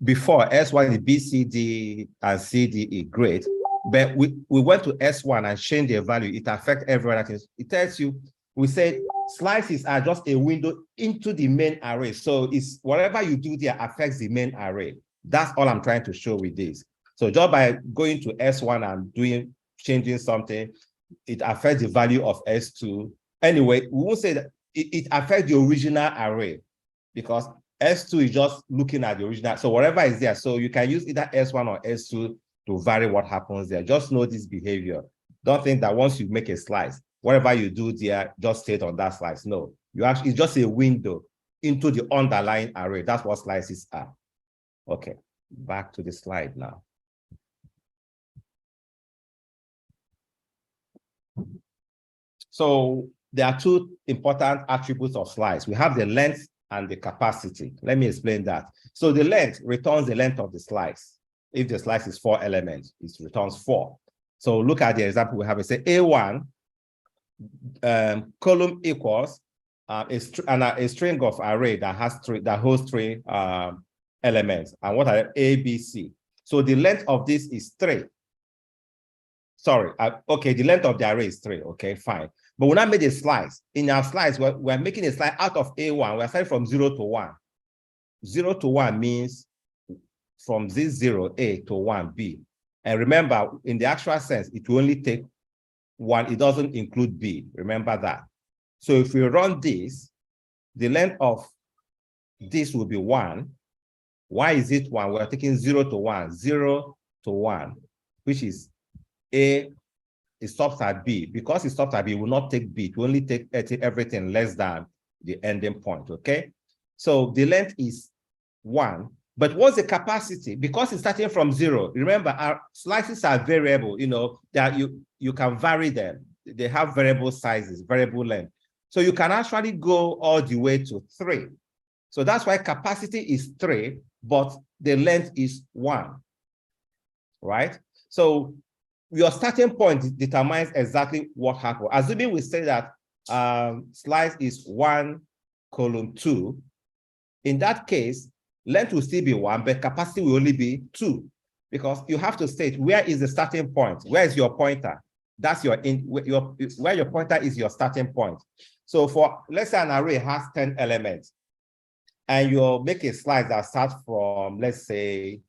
before S1 is B, C, D, and C, D, E, great. But we went to S1 and changed the value. It affects every other thing. It tells you, we said slices are just a window into the main array. So it's whatever you do there affects the main array. That's all I'm trying to show with this. So just by going to S1 and changing something, it affects the value of S2. Anyway, we won't say that it affects the original array because S2 is just looking at the original. So whatever is there, so you can use either S1 or S2 to vary what happens there. Just know this behavior. Don't think that once you make a slice, whatever you do there, just stay on that slice. No, it's just a window into the underlying array. That's what slices are. Okay, back to the slide now. So there are two important attributes of slice. We have the length and the capacity. Let me explain that. So the length returns the length of the slice. If the slice is 4 elements, it returns 4. So look at the example we have. It say A1 column equals a string of array that holds three elements. And what are A, B, C? So the length of this is 3. Sorry, okay, the length of the array is 3. Okay, fine. But when I made a slice, in our slice, we're making a slice out of A1. We're starting from 0 to 1. 0 to 1 means from this 0, A, to 1, B. And remember, in the actual sense, it will only take 1. It doesn't include B. Remember that. So if we run this, the length of this will be 1. Why is it 1? We're taking 0 to 1, 0 to 1, which is A. It stops at B. Because it stops at B, it will not take B. It will only take everything less than the ending point, okay? So the length is 1. But what's the capacity? Because it's starting from 0. Remember, our slices are variable, you know, that you can vary them. They have variable sizes, variable length. So you can actually go all the way to 3. So that's why capacity is 3, but the length is 1, right? So your starting point determines exactly what happened. Assuming we say that slice is 1 column 2, in that case, length will still be 1, but capacity will only be 2, because you have to state where is the starting point, where is your pointer. That's where your pointer is your starting point. So for, let's say an array has 10 elements, and you'll make a slice that starts from, let's say,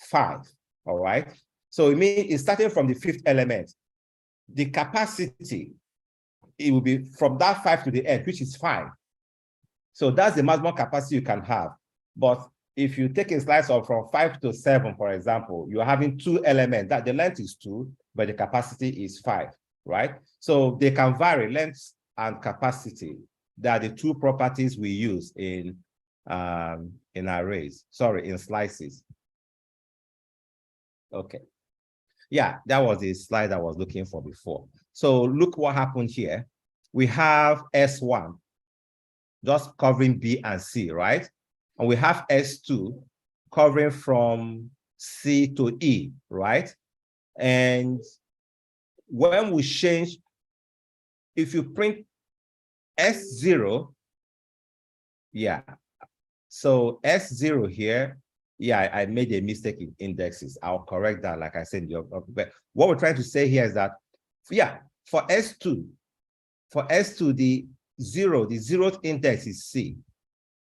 5, all right? So it means it's starting from the 5th element. The capacity, it will be from that 5 to the end, which is 5. So that's the maximum capacity you can have. But if you take a slice of from 5 to 7, for example, you're having 2 elements, that the length is 2, but the capacity is 5, right? So they can vary, length and capacity. They are the two properties we use in arrays, sorry, in slices. Okay. Yeah, that was the slide I was looking for before. So look what happened here. We have S1 just covering B and C, right? And we have S2 covering from C to E, right? And when we change, if you print S0, yeah, so S0 here, yeah, I made a mistake in indexes. I'll correct that, like I said. But what we're trying to say here is that, yeah, for S2, the 0th index is C.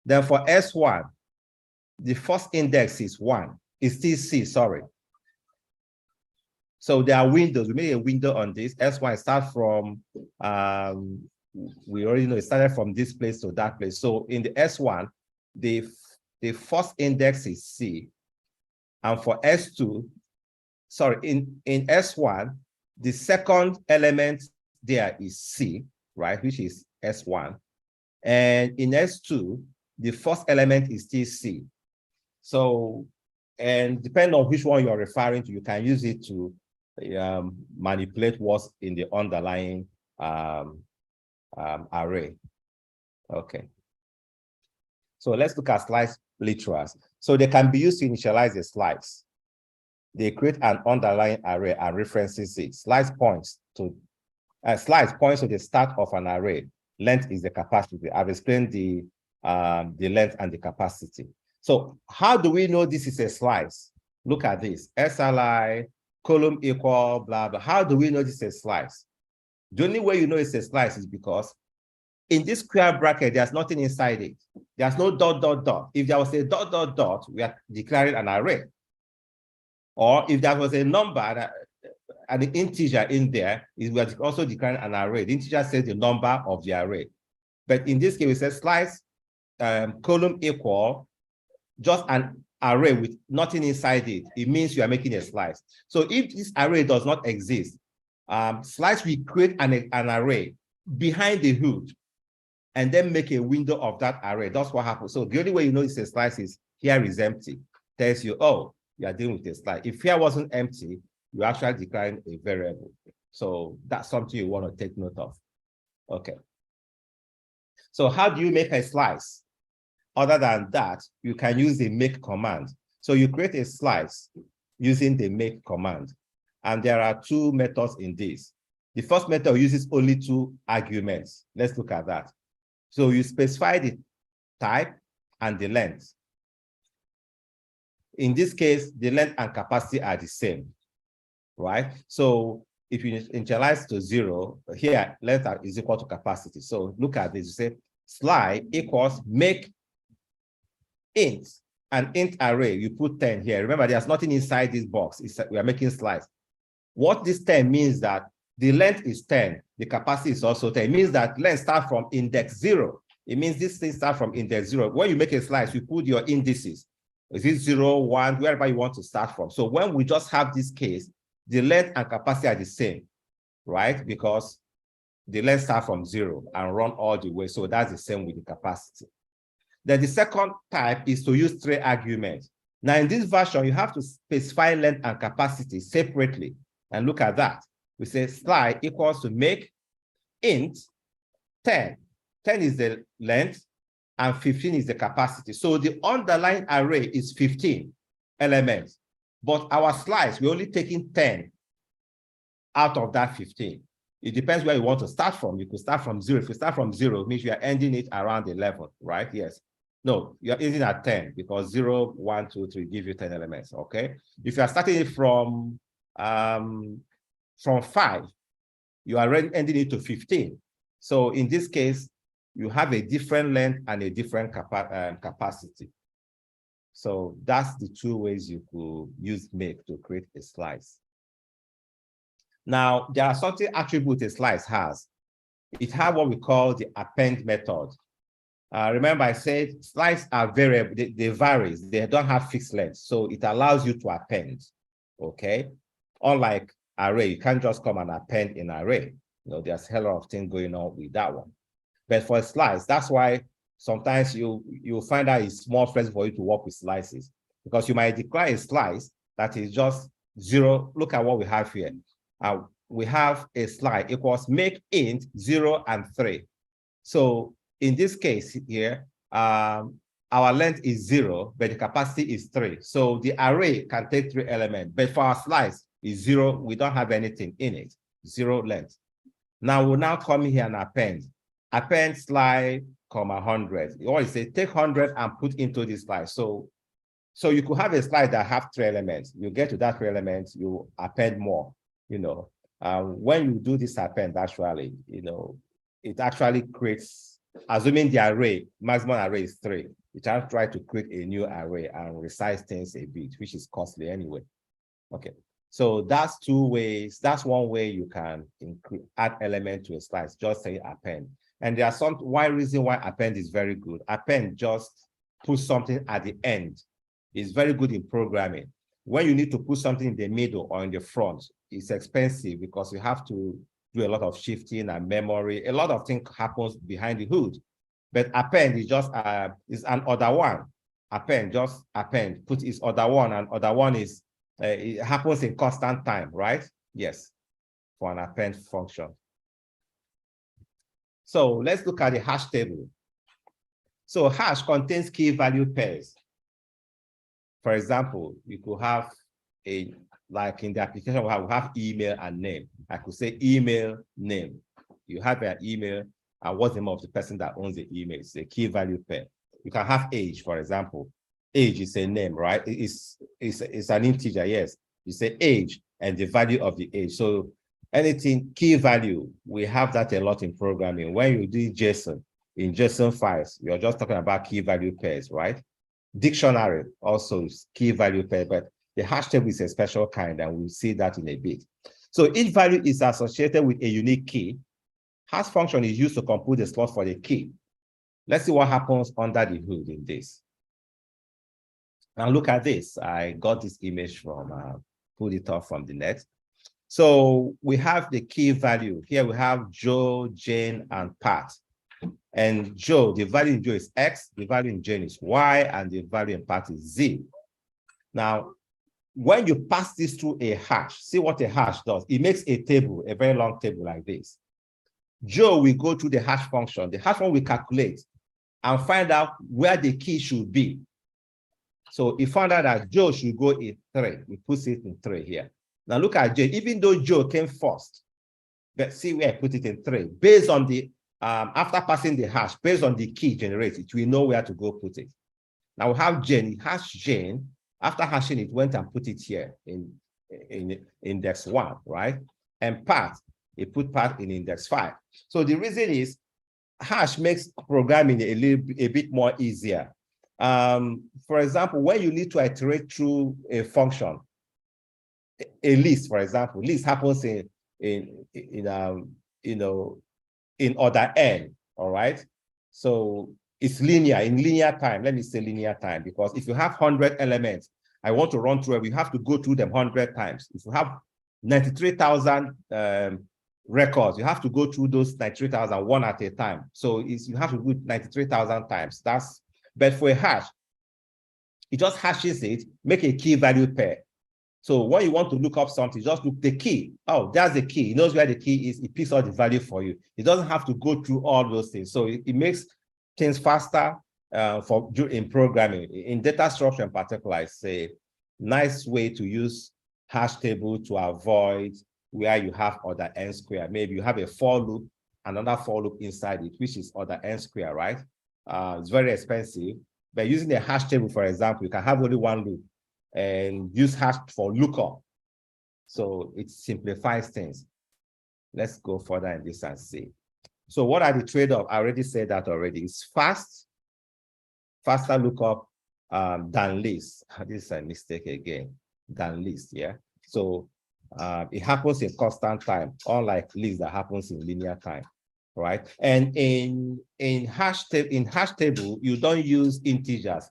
Then for S1, the first index is 1. It's still C, sorry. So there are windows. We made a window on this. S1 starts from, we already know it started from this place to that place. So in the S1, the first index is C. And for S2, sorry, in S1, the second element there is C, right, which is S1. And in S2, the first element is still C. So, and depending on which one you're referring to, you can use it to manipulate what's in the underlying array. Okay. So let's look at slice literals. So they can be used to initialize a slice. they create an underlying array and references it. Slice points to the start of an array. Length is the capacity. I've explained the length and the capacity. So how do we know this is a slice? Look at this, SLI, column equal, blah, blah. How do we know this is a slice? The only way you know it's a slice is because in this square bracket, there's nothing inside it. There's no dot, dot, dot. If there was a dot, dot, dot, we are declaring an array. Or if there was a number and an integer in there, we are also declaring an array. The integer says the number of the array. But in this case, it says slice column equal just an array with nothing inside it. It means you are making a slice. So if this array does not exist, slice will create an array behind the hood and then make a window of that array. That's what happens. So the only way you know it's a slice is here is empty. Tells you, oh, you are dealing with a slice. If here wasn't empty, you actually declaring a variable. So that's something you want to take note of. Okay. So how do you make a slice? Other than that, you can use the make command. So you create a slice using the make command. And there are two methods in this. The first method uses only 2 arguments. Let's look at that. So you specify the type and the length. In this case, the length and capacity are the same, right? So if you initialize to 0, here, length is equal to capacity. So look at this, you say sli equals make int, an int array, you put 10 here. Remember, there's nothing inside this box. We are making slice. What this 10 means that the length is 10, the capacity is also 10. It means that length starts from index 0. It means this thing starts from index 0. When you make a slice, you put your indices. Is it 0, 1, wherever you want to start from. So when we just have this case, the length and capacity are the same, right? Because the length starts from 0 and run all the way. So that's the same with the capacity. Then the second type is to use 3 arguments. Now in this version, you have to specify length and capacity separately. And look at that. We say sli equals to make int 10. 10 is the length and 15 is the capacity. So the underlying array is 15 elements. But our slice, we're only taking 10 out of that 15. It depends where you want to start from. You could start from 0. If you start from 0, it means you are ending it around 11, right? Yes. No, you're ending at 10 because 0, 1, 2, 3 give you 10 elements, okay? If you are starting it from 5, you are ending it to 15. So in this case, you have a different length and a different capacity. So that's the 2 ways you could use make to create a slice. Now, there are certain attributes a slice has. It has what we call the append method. Remember, I said slices are variable, they vary, they don't have fixed length. So it allows you to append, okay? Unlike array, you can't just come and append in array. You know, there's a hell of things going on with that one. But for a slice, that's why sometimes you'll find that it's more flexible for you to work with slices, because you might declare a slice that is just 0. Look at what we have here. We have a slice equals make int 0 and 3. So in this case here, our length is 0, but the capacity is 3. So the array can take 3 elements, but for our slice is 0. We don't have anything in it, 0 length. Now we'll now come here and append sli, 100. Or you say take 100 and put into this slice. So you could have a slice that have 3 elements. You get to that 3 elements, you append more. You know, when you do this append, actually, you know, it actually creates, assuming the array, maximum array is 3, it has tried to create a new array and resize things a bit, which is costly anyway. Okay, so that's 2 ways. That's one way you can add element to a slice, just say append. And there are one reason why append is very good. Append just puts something at the end. It's very good in programming. When you need to put something in the middle or in the front, it's expensive because you have to do a lot of shifting and memory. A lot of things happens behind the hood. But append is just is an order one. Append, just append, put its order one, and order one is it happens in constant time, right? Yes, for an append function. So let's look at the hash table. So hash contains key value pairs. For example, you could have like in the application, we have email and name. I could say email name. You have an email, and what's the name of the person that owns the email? It's a key value pair. You can have age, for example. Age is a name, right? It's an integer, yes. You say age and the value of the age. So anything key value, we have that a lot in programming. When you do JSON, in JSON files, you're just talking about key value pairs, right? Dictionary also is key value pair, but the hash table is a special kind, and we'll see that in a bit. So each value is associated with a unique key. Hash function is used to compute the slot for the key. Let's see what happens under the hood in this. Now look at this. I got this image from, pulled it off from the net. So we have the key value. Here we have Joe, Jane, and Pat. And Joe, the value in Joe is X, the value in Jane is Y, and the value in Pat is Z. Now, when you pass this through a hash, see what a hash does. It makes a table, a very long table like this. Joe will go through the hash function. The hash function will calculate and find out where the key should be. So he found out that Joe should go in 3. He puts it in 3 here. Now look at Jane. Even though Joe came first, but see where I put it in 3. Based on the, after passing the hash, based on the key generated, we know where to go put it. Now we have Jane. He hashed Jane. After hashing it, went and put it here in index 1, right? And Pat, he put Pat in index 5. So the reason is hash makes programming a bit more easier. For example, when you need to iterate through a function, a list, for example, list happens in order n, all right? So it's linear, in linear time. Let me say linear time, because if you have 100 elements, I want to run through it, we have to go through them 100 times. If you have 93,000 records, you have to go through those 93,000 one at a time. So you have to do it 93,000 times. But for a hash, it just hashes it, make a key value pair. So when you want to look up something, just look the key. Oh, that's the key. It knows where the key is. It picks out the value for you. It doesn't have to go through all those things. So it makes things faster in programming. In data structure in particular, it's a nice way to use hash table to avoid where you have order n square. Maybe you have a for loop, another for loop inside it, which is order n square, right? It's very expensive. But using a hash table, for example, you can have only one loop and use hash for lookup. So it simplifies things. Let's go further in this and see. So what are the trade-offs? I already said that already. It's faster lookup than list. This is a mistake again, than list, yeah? So it happens in constant time, unlike list that happens in linear time, right? And in hash table, you don't use integers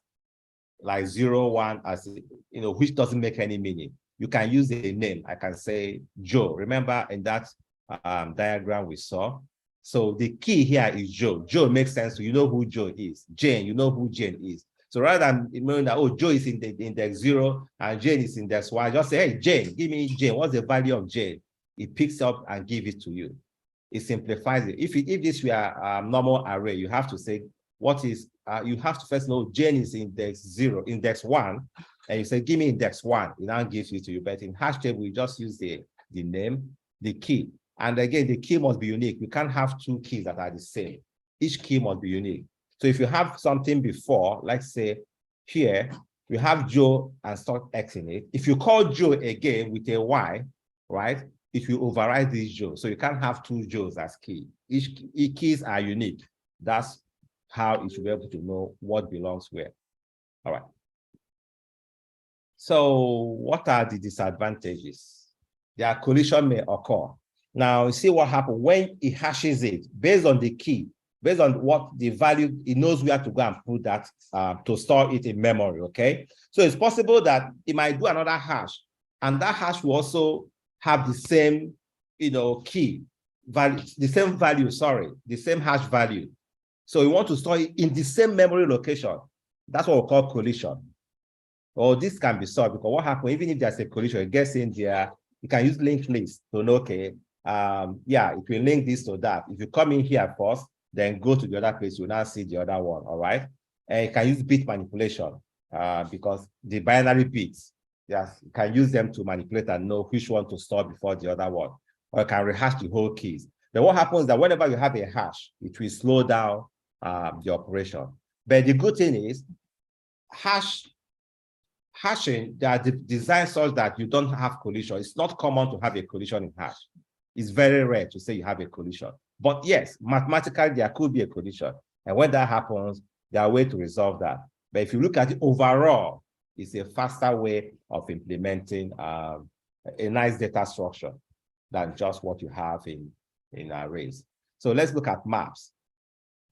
like 0, 1, as which doesn't make any meaning. You can use a name. I can say Joe. Remember in that diagram we saw? So the key here is Joe. Joe makes sense. You know who Joe is. Jane, you know who Jane is. So rather than knowing that, oh, Joe is in the index 0 and Jane is index 1, just say, hey, Jane, give me Jane. What's the value of Jane? It picks up and gives it to you. It simplifies it. If this were a normal array, you have to say, what is, you have to first know Jane is index 0, index 1, and you say, give me index 1. It now gives it to you. But in hash table, we just use the name, the key. And again, the key must be unique. You can't have 2 keys that are the same. Each key must be unique. So if you have something before, like say here, you have Joe and struct X in it. If you call Joe again with a Y, right, it will override this Joe. So you can't have 2 Joes as key. Each keys are unique. That's how you should be able to know what belongs where. All right. So what are the disadvantages? Their collision may occur. Now, see what happens when it hashes it based on the key, based on what the value, it knows where to go and put that to store it in memory, okay? So it's possible that it might do another hash, and that hash will also have the same, key value, the same value, sorry, the same hash value. So you want to store it in the same memory location. That's what we call collision. Or this can be solved because what happens, even if there's a collision, it gets in there, you can use linked list to know, okay, yeah, it will link this to that. If you come in here first, then go to the other place, you'll now see the other one, all right? And you can use bit manipulation because the binary bits, Yes, you can use them to manipulate and know which one to store before the other one, or you can rehash the whole keys. Then what happens is that whenever you have a hash, it will slow down the operation. But the good thing is, hashing, they are designed such that you don't have collision. It's not common to have a collision in hash. It's very rare to say you have a collision. But yes, mathematically, there could be a collision. And when that happens, there are ways to resolve that. But if you look at it overall, it's a faster way of implementing a nice data structure than just what you have in arrays. So let's look at maps.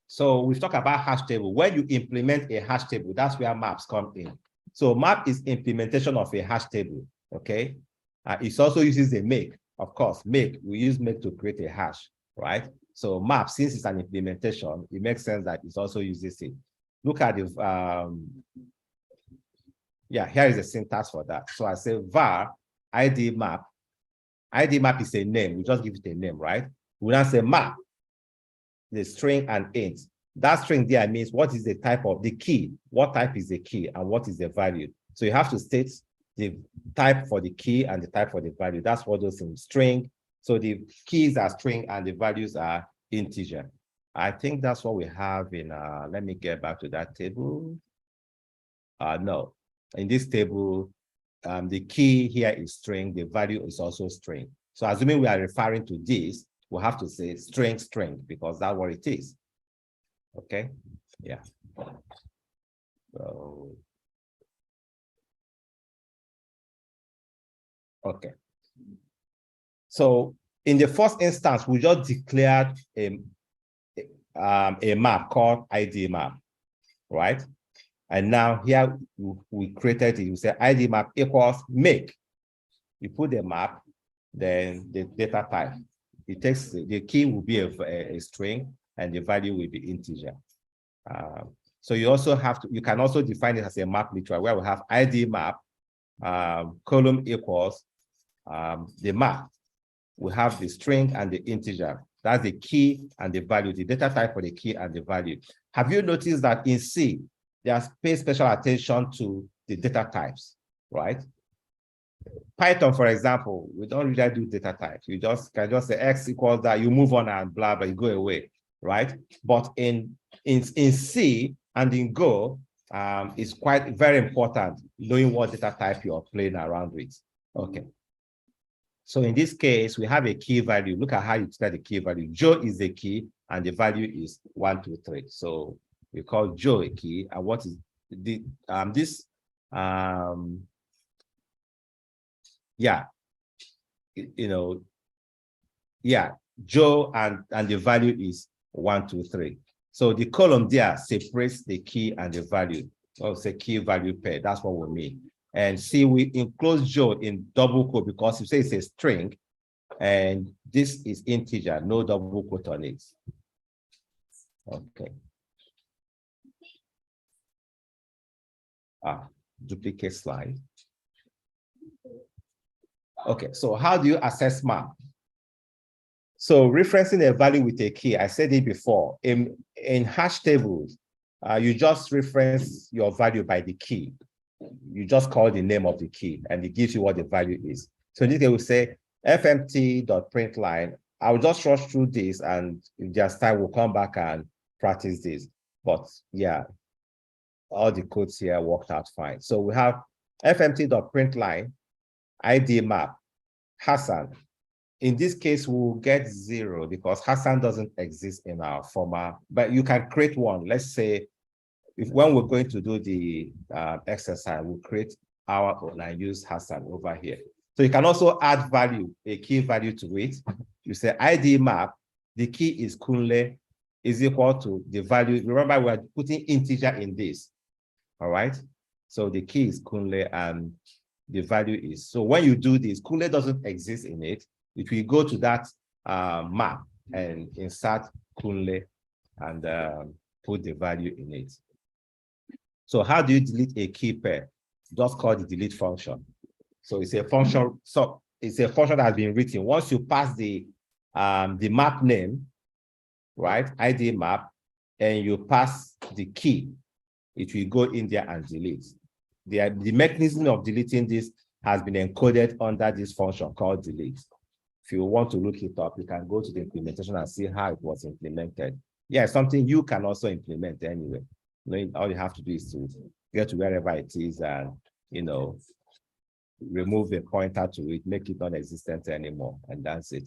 So we've talked about hash table. When you implement a hash table, that's where maps come in. So map is implementation of a hash table, okay? It also uses a make, of course, make. We use make to create a hash, right? So map, since it's an implementation, it makes sense that it also uses it. Look at the, yeah, here is the syntax for that. So I say var ID map. ID map is a name. We just give it a name, right? We now say map, the string and int. That string there means what is the type of the key, what type is the key, and what is the value. So you have to state the type for the key and the type for the value. That's what those things, string. So the keys are string and the values are integer. I think that's what we have in, let me get back to that table. No, in this table, the key here is string, the value is also string. So assuming we are referring to this, we'll have to say string, string, because that's what it is. Okay, yeah. So, okay. So in the first instance, we just declared a map called ID map, right? And now here we created it. You say ID map equals make. You put the map, then the data type. It takes the key will be a string and the value will be integer. So you also have to, you can also define it as a map literal where we have ID map, column equals the map. We have the string and the integer. That's the key and the value, the data type for the key and the value. Have you noticed that in C, they have paid special attention to the data types, right? Python, for example, we don't really do data types. You just can just say X equals that, you move on and blah, blah, you go away, right? But in C and in Go, it's quite very important knowing what data type you're playing around with. Okay. So in this case, we have a key value. Look at how you set the key value. Joe is the key, and the value is 1, 2, 3. So we call Joe a key. And what is the yeah, you know, yeah, Joe and the value is 1, 2, 3. So the column there separates the key and the value. So it's a key value pair. That's what we mean. And see, we enclose Joe in double quote because you say it's a string, and this is integer, no double quote on it. Okay. Duplicate slide. Okay, so how do you assess map? So referencing a value with a key, I said it before, in hash tables, you just reference your value by the key. You just call the name of the key and it gives you what the value is. So in this case, we say fmt.println. I'll just rush through this and if there's time, we'll come back and practice this. But yeah, all the codes here worked out fine. So we have fmt.println, ID map, Hassan. In this case, we'll get 0 because Hassan doesn't exist in our format, but you can create one. Let's say when we're going to do the exercise, we'll create our own and use Hassan over here. So you can also add value, a key value to it. You say ID map, the key is Kunle, is equal to the value. Remember, we're putting integer in this, all right? So the key is Kunle and the value is, so when you do this, Kunle doesn't exist in it. If we go to that map and insert Kunle and put the value in it. So how do you delete a key pair? Just call the delete function. So it's a function. So it's a function that has been written. Once you pass the map name, right, ID map, and you pass the key, it will go in there and delete. The mechanism of deleting this has been encoded under this function called delete. If you want to look it up, you can go to the implementation and see how it was implemented. Yeah, something you can also implement anyway. All you have to do is to get to wherever it is and, remove the pointer to it, make it non-existent anymore, and that's it.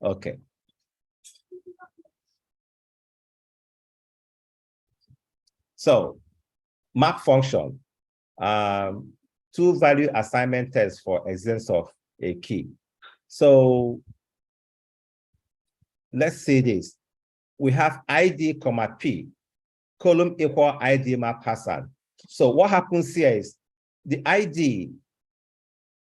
Okay. So, map function, two value assignment tests for existence of a key. So, let's say this. We have ID, P, column equal ID map Hassan. So what happens here is the ID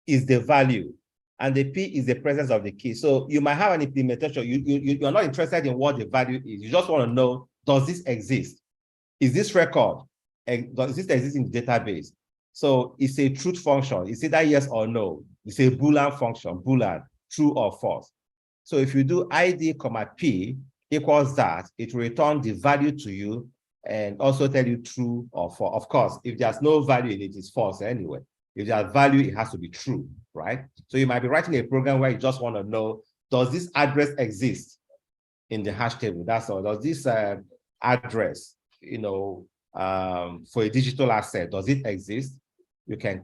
is the value and the P is the presence of the key. So you might have an implementation. You're not interested in what the value is. You just want to know, does this exist? Is this record? Does this exist in the database? So it's a truth function. It's either yes or no. It's a Boolean function, Boolean, true or false. So if you do ID, P equals that, it will return the value to you and also tell you true or false. Of course, if there's no value in it, it's false anyway. If there's value, it has to be true, right? So you might be writing a program where you just want to know, does this address exist in the hash table? That's all. Does this address, for a digital asset, does it exist? You can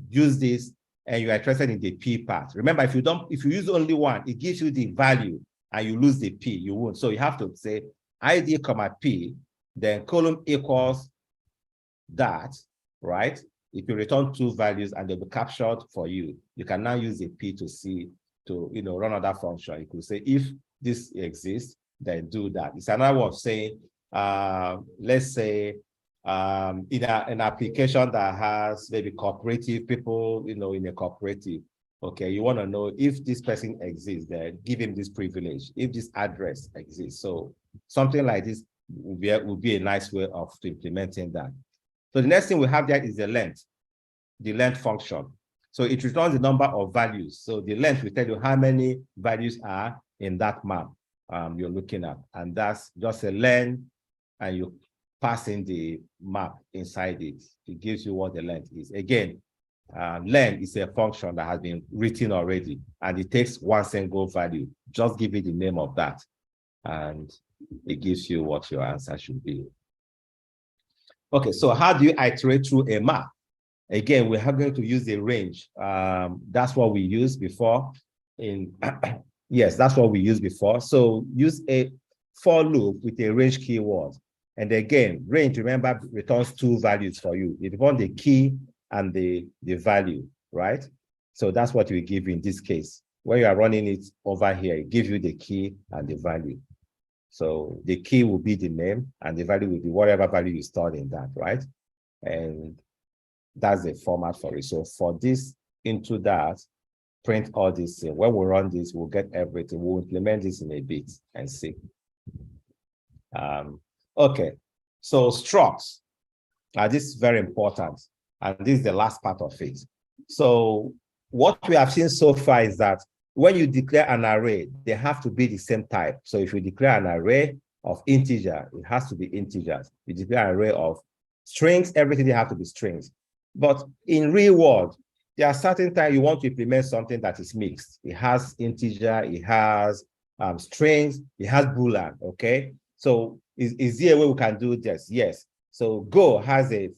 use this, and you are interested in the P part. Remember, if you use only one, it gives you the value and you lose the P, you won't. So you have to say ID, P, then column equals that, right? If you return two values and they'll be captured for you, you can now use the P to run other function. You could say, if this exists, then do that. It's another way of saying, let's say, in an application that has maybe cooperative people, in a cooperative, okay, you want to know if this person exists, then give him this privilege, if this address exists. So something like this would be a nice way of implementing that. So the next thing we have there is the length function. So it returns the number of values. So the length will tell you how many values are in that map you're looking at. And that's just a length, and you pass in the map inside it. It gives you what the length is. Again, length is a function that has been written already, and it takes one single value. Just give it the name of that, and it gives you what your answer should be. Okay, so how do you iterate through a map? Again, we are going to use the range. That's what we used before. Yes, that's what we used before. So use a for loop with a range keyword. And again, range, remember, returns two values for you. It returns the key and the value, right? So that's what we give you in this case. When you are running it over here, it gives you the key and the value. So the key will be the name, and the value will be whatever value you stored in that, right? And that's the format for it. So for this into that, print all this. When we run this, we'll get everything. We'll implement this in a bit and see. Okay, so structs. This is very important, and this is the last part of it. So what we have seen so far is that when you declare an array, they have to be the same type. So if you declare an array of integer, it has to be integers. You declare an array of strings, everything they have to be strings. But in real world, there are certain times you want to implement something that is mixed. It has integer, it has strings, it has Boolean, okay? So is there a way we can do this? Yes. So Go has this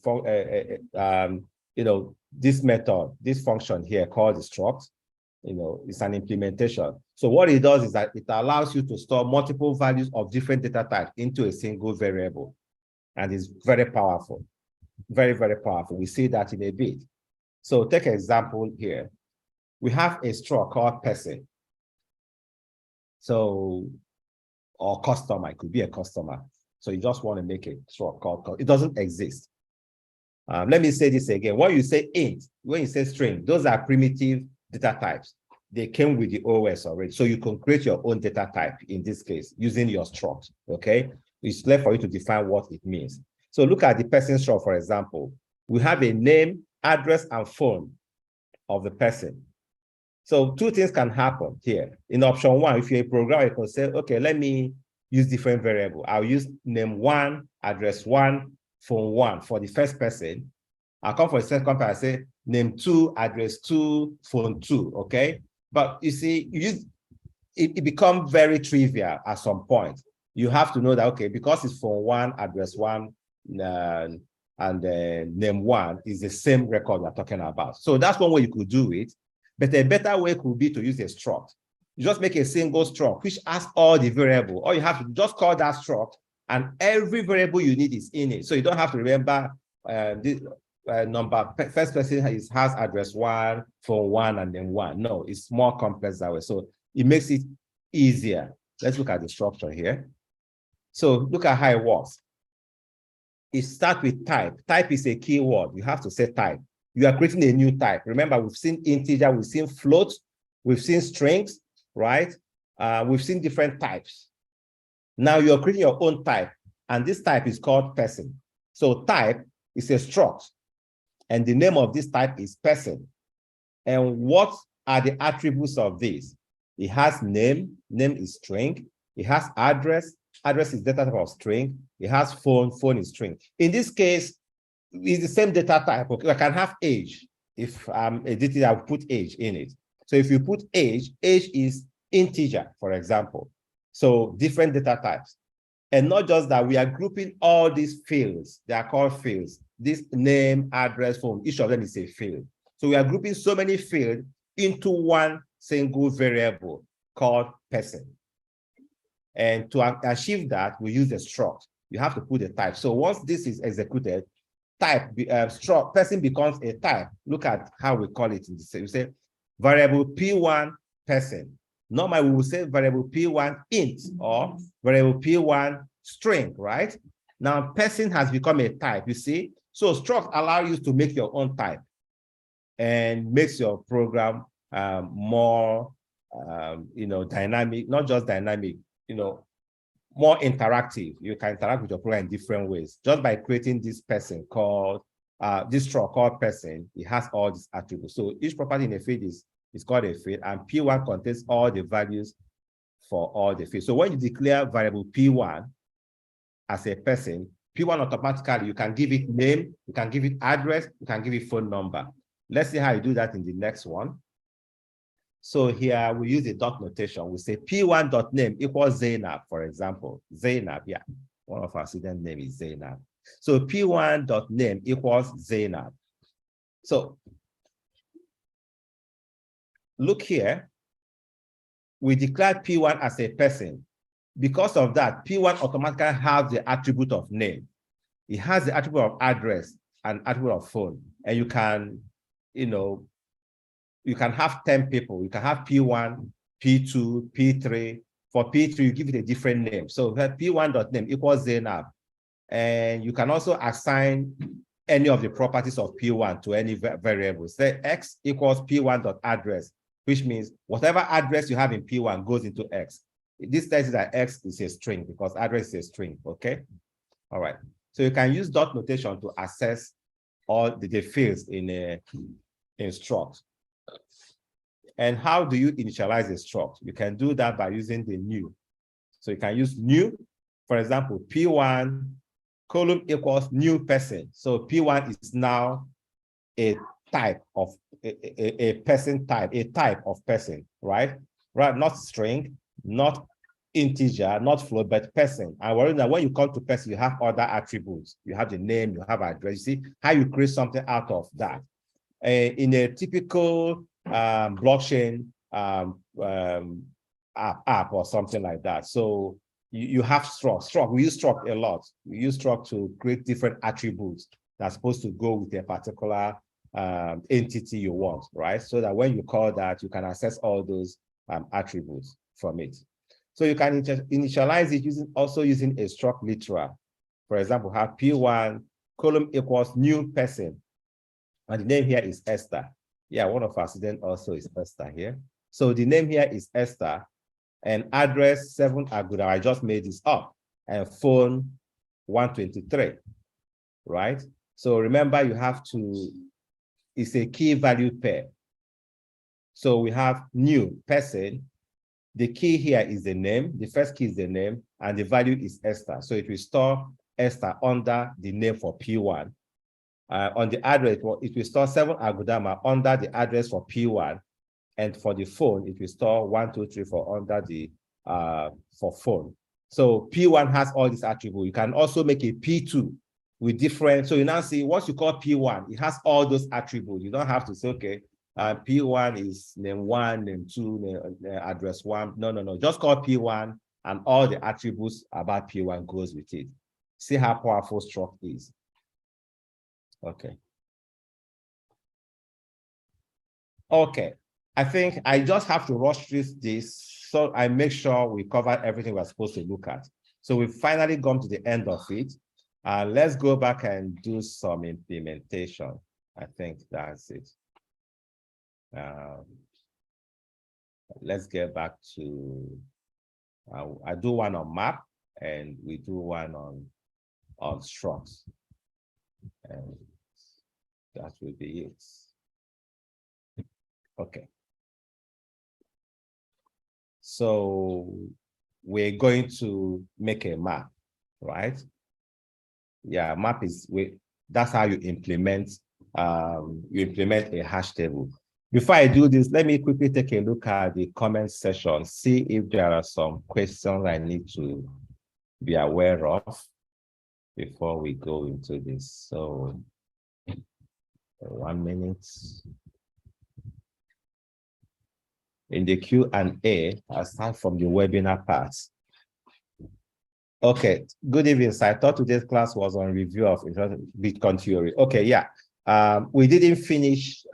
method, this function here called the struct. It's an implementation. So what it does is that it allows you to store multiple values of different data types into a single variable. And it's very powerful, very, very powerful. We see that in a bit. So take an example here. We have a struct called person. So, or customer, it could be a customer. So you just want to make a struct called, it doesn't exist. Let me say this again. When you say int, when you say string, those are primitive data types. They came with the OS already. So you can create your own data type in this case using your struct, okay? It's left for you to define what it means. So look at the person struct, for example. We have a name, address, and phone of the person. So two things can happen here. In option one, if you're a programmer, you can say, okay, let me use different variable. I'll use name one, address one, phone one for the first person. I'll come for a second compare, I say name 2, address 2, phone 2, okay? But you see, it becomes very trivial at some point. You have to know that, okay, because it's phone 1, address 1, and name 1 is the same record we're talking about. So that's one way you could do it. But a better way could be to use a struct. You just make a single struct, which has all the variable. All you have to just call that struct, and every variable you need is in it. So you don't have to remember this number. First person has address 1, phone 1, and then 1. No, it's more complex that way. So it makes it easier. Let's look at the structure here. So look at how it works. It starts with type. Type is a keyword. You have to say type. You are creating a new type. Remember, we've seen integer, we've seen float, we've seen strings, right? We've seen different types. Now you're creating your own type, and this type is called person. So type is a struct, and the name of this type is person. And what are the attributes of this? It has name, name is string. It has address, address is data type of string. It has phone, phone is string. In this case, it's the same data type. Okay, I can have age. If I'm editing, I'll put age in it. So if you put age, age is integer, for example. So different data types. And not just that, we are grouping all these fields. They are called fields. This name, address, phone, each of them is a field. So we are grouping so many fields into one single variable called person. And to achieve that, we use a struct. You have to put a type. So once this is executed, type struct person becomes a type. Look at how we call it in the same. We say variable P1 person. Normally we will say variable P1 int or variable P1 string, right? Now person has become a type, you see? So struct allow you to make your own type and makes your program more dynamic, not just dynamic, more interactive. You can interact with your program in different ways. Just by creating this person called, this struct called person, it has all these attributes. So each property in a field is called a field, and P1 contains all the values for all the fields. So when you declare variable P1 as a person, P1 automatically, you can give it name, you can give it address, you can give it phone number. Let's see how you do that in the next one. So here we use a dot notation. We say P1.name equals Zainab, for example. Zainab, yeah. One of our student name is Zainab. So P1.name equals Zainab. So look here. We declared P1 as a person. Because of that, P1 automatically has the attribute of name. It has the attribute of address and attribute of phone. And you can, you can have 10 people. You can have P1, P2, P3. For P3, you give it a different name. So that P1.name equals Zainab. And you can also assign any of the properties of P1 to any variable. Say X equals P1.address, which means whatever address you have in P1 goes into X. This tells you that X is a string because address is a string, okay? All right. So you can use dot notation to access all the fields in struct. And how do you initialize a struct? You can do that by using the new. So you can use new, for example, P1 column equals new person. So P1 is now a type of a person type, a type of person, right? Right, not string, not integer, not float, but person. And when you come to person, you have other attributes. You have the name, you have address. You see how you create something out of that. In a typical blockchain app or something like that. So you have struct. We use struct a lot. We use struct to create different attributes that's supposed to go with a particular entity you want, right? So that when you call that, you can access all those attributes from it. So you can initialize it also using a struct literal. For example, have P1 column equals new person. And the name here is Esther. Yeah, one of our students also is Esther here. So the name here is Esther, and address 7 Aguda. I just made this up, and phone 123, right? So remember, you have to, it's a key value pair. So we have new person. The key here is the name. The first key is the name, and the value is Esther. So it will store Esther under the name for P1. On the address, it will store 7 agodama under the address for P1, and for the phone, it will store 1, 2, 3, 4 under the for phone. So P1 has all these attributes. You can also make a P2 with different. So you now see what you call P1, it has all those attributes. You don't have to say, okay, P1 is name 1, name 2, name, address 1. No. Just call P1 and all the attributes about P1 goes with it. See how powerful struct is. Okay. Okay. I think I just have to rush through this so I make sure we cover everything we're supposed to look at. So we've finally gone to the end of it. Let's go back and do some implementation. I think that's it. Let's get back to, I do one on map and we do one on structs. And that will be it. Okay. So we're going to make a map, right? Yeah, map is, that's how you implement a hash table. Before I do this, let me quickly take a look at the comment section, see if there are some questions I need to be aware of before we go into this. So 1 minute. In the Q&A, I'll start from the webinar part. Okay, good evening. So I thought today's class was on review of Bitcoin theory. Okay, yeah. We didn't finish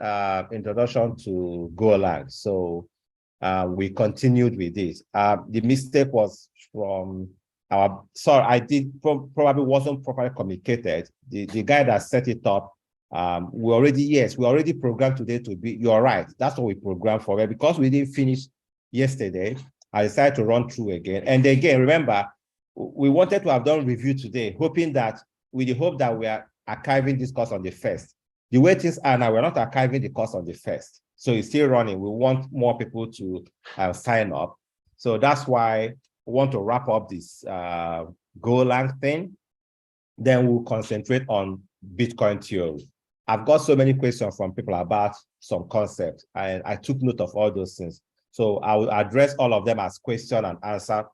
introduction to Golang, so we continued with this. The mistake was from our, sorry, I did probably wasn't properly communicated. The guy that set it up, we already programmed today to be, you're right, that's what we programmed for it. Because we didn't finish yesterday, I decided to run through again. And again, remember, we wanted to have done review today, hoping that, with the hope that we are archiving this course on the 1st. The way things are now, we're not archiving the course on the 1st. So it's still running. We want more people to sign up. So that's why we want to wrap up this Golang thing. Then we'll concentrate on Bitcoin theory. I've got so many questions from people about some concepts, and I took note of all those things. So I will address all of them as question and answer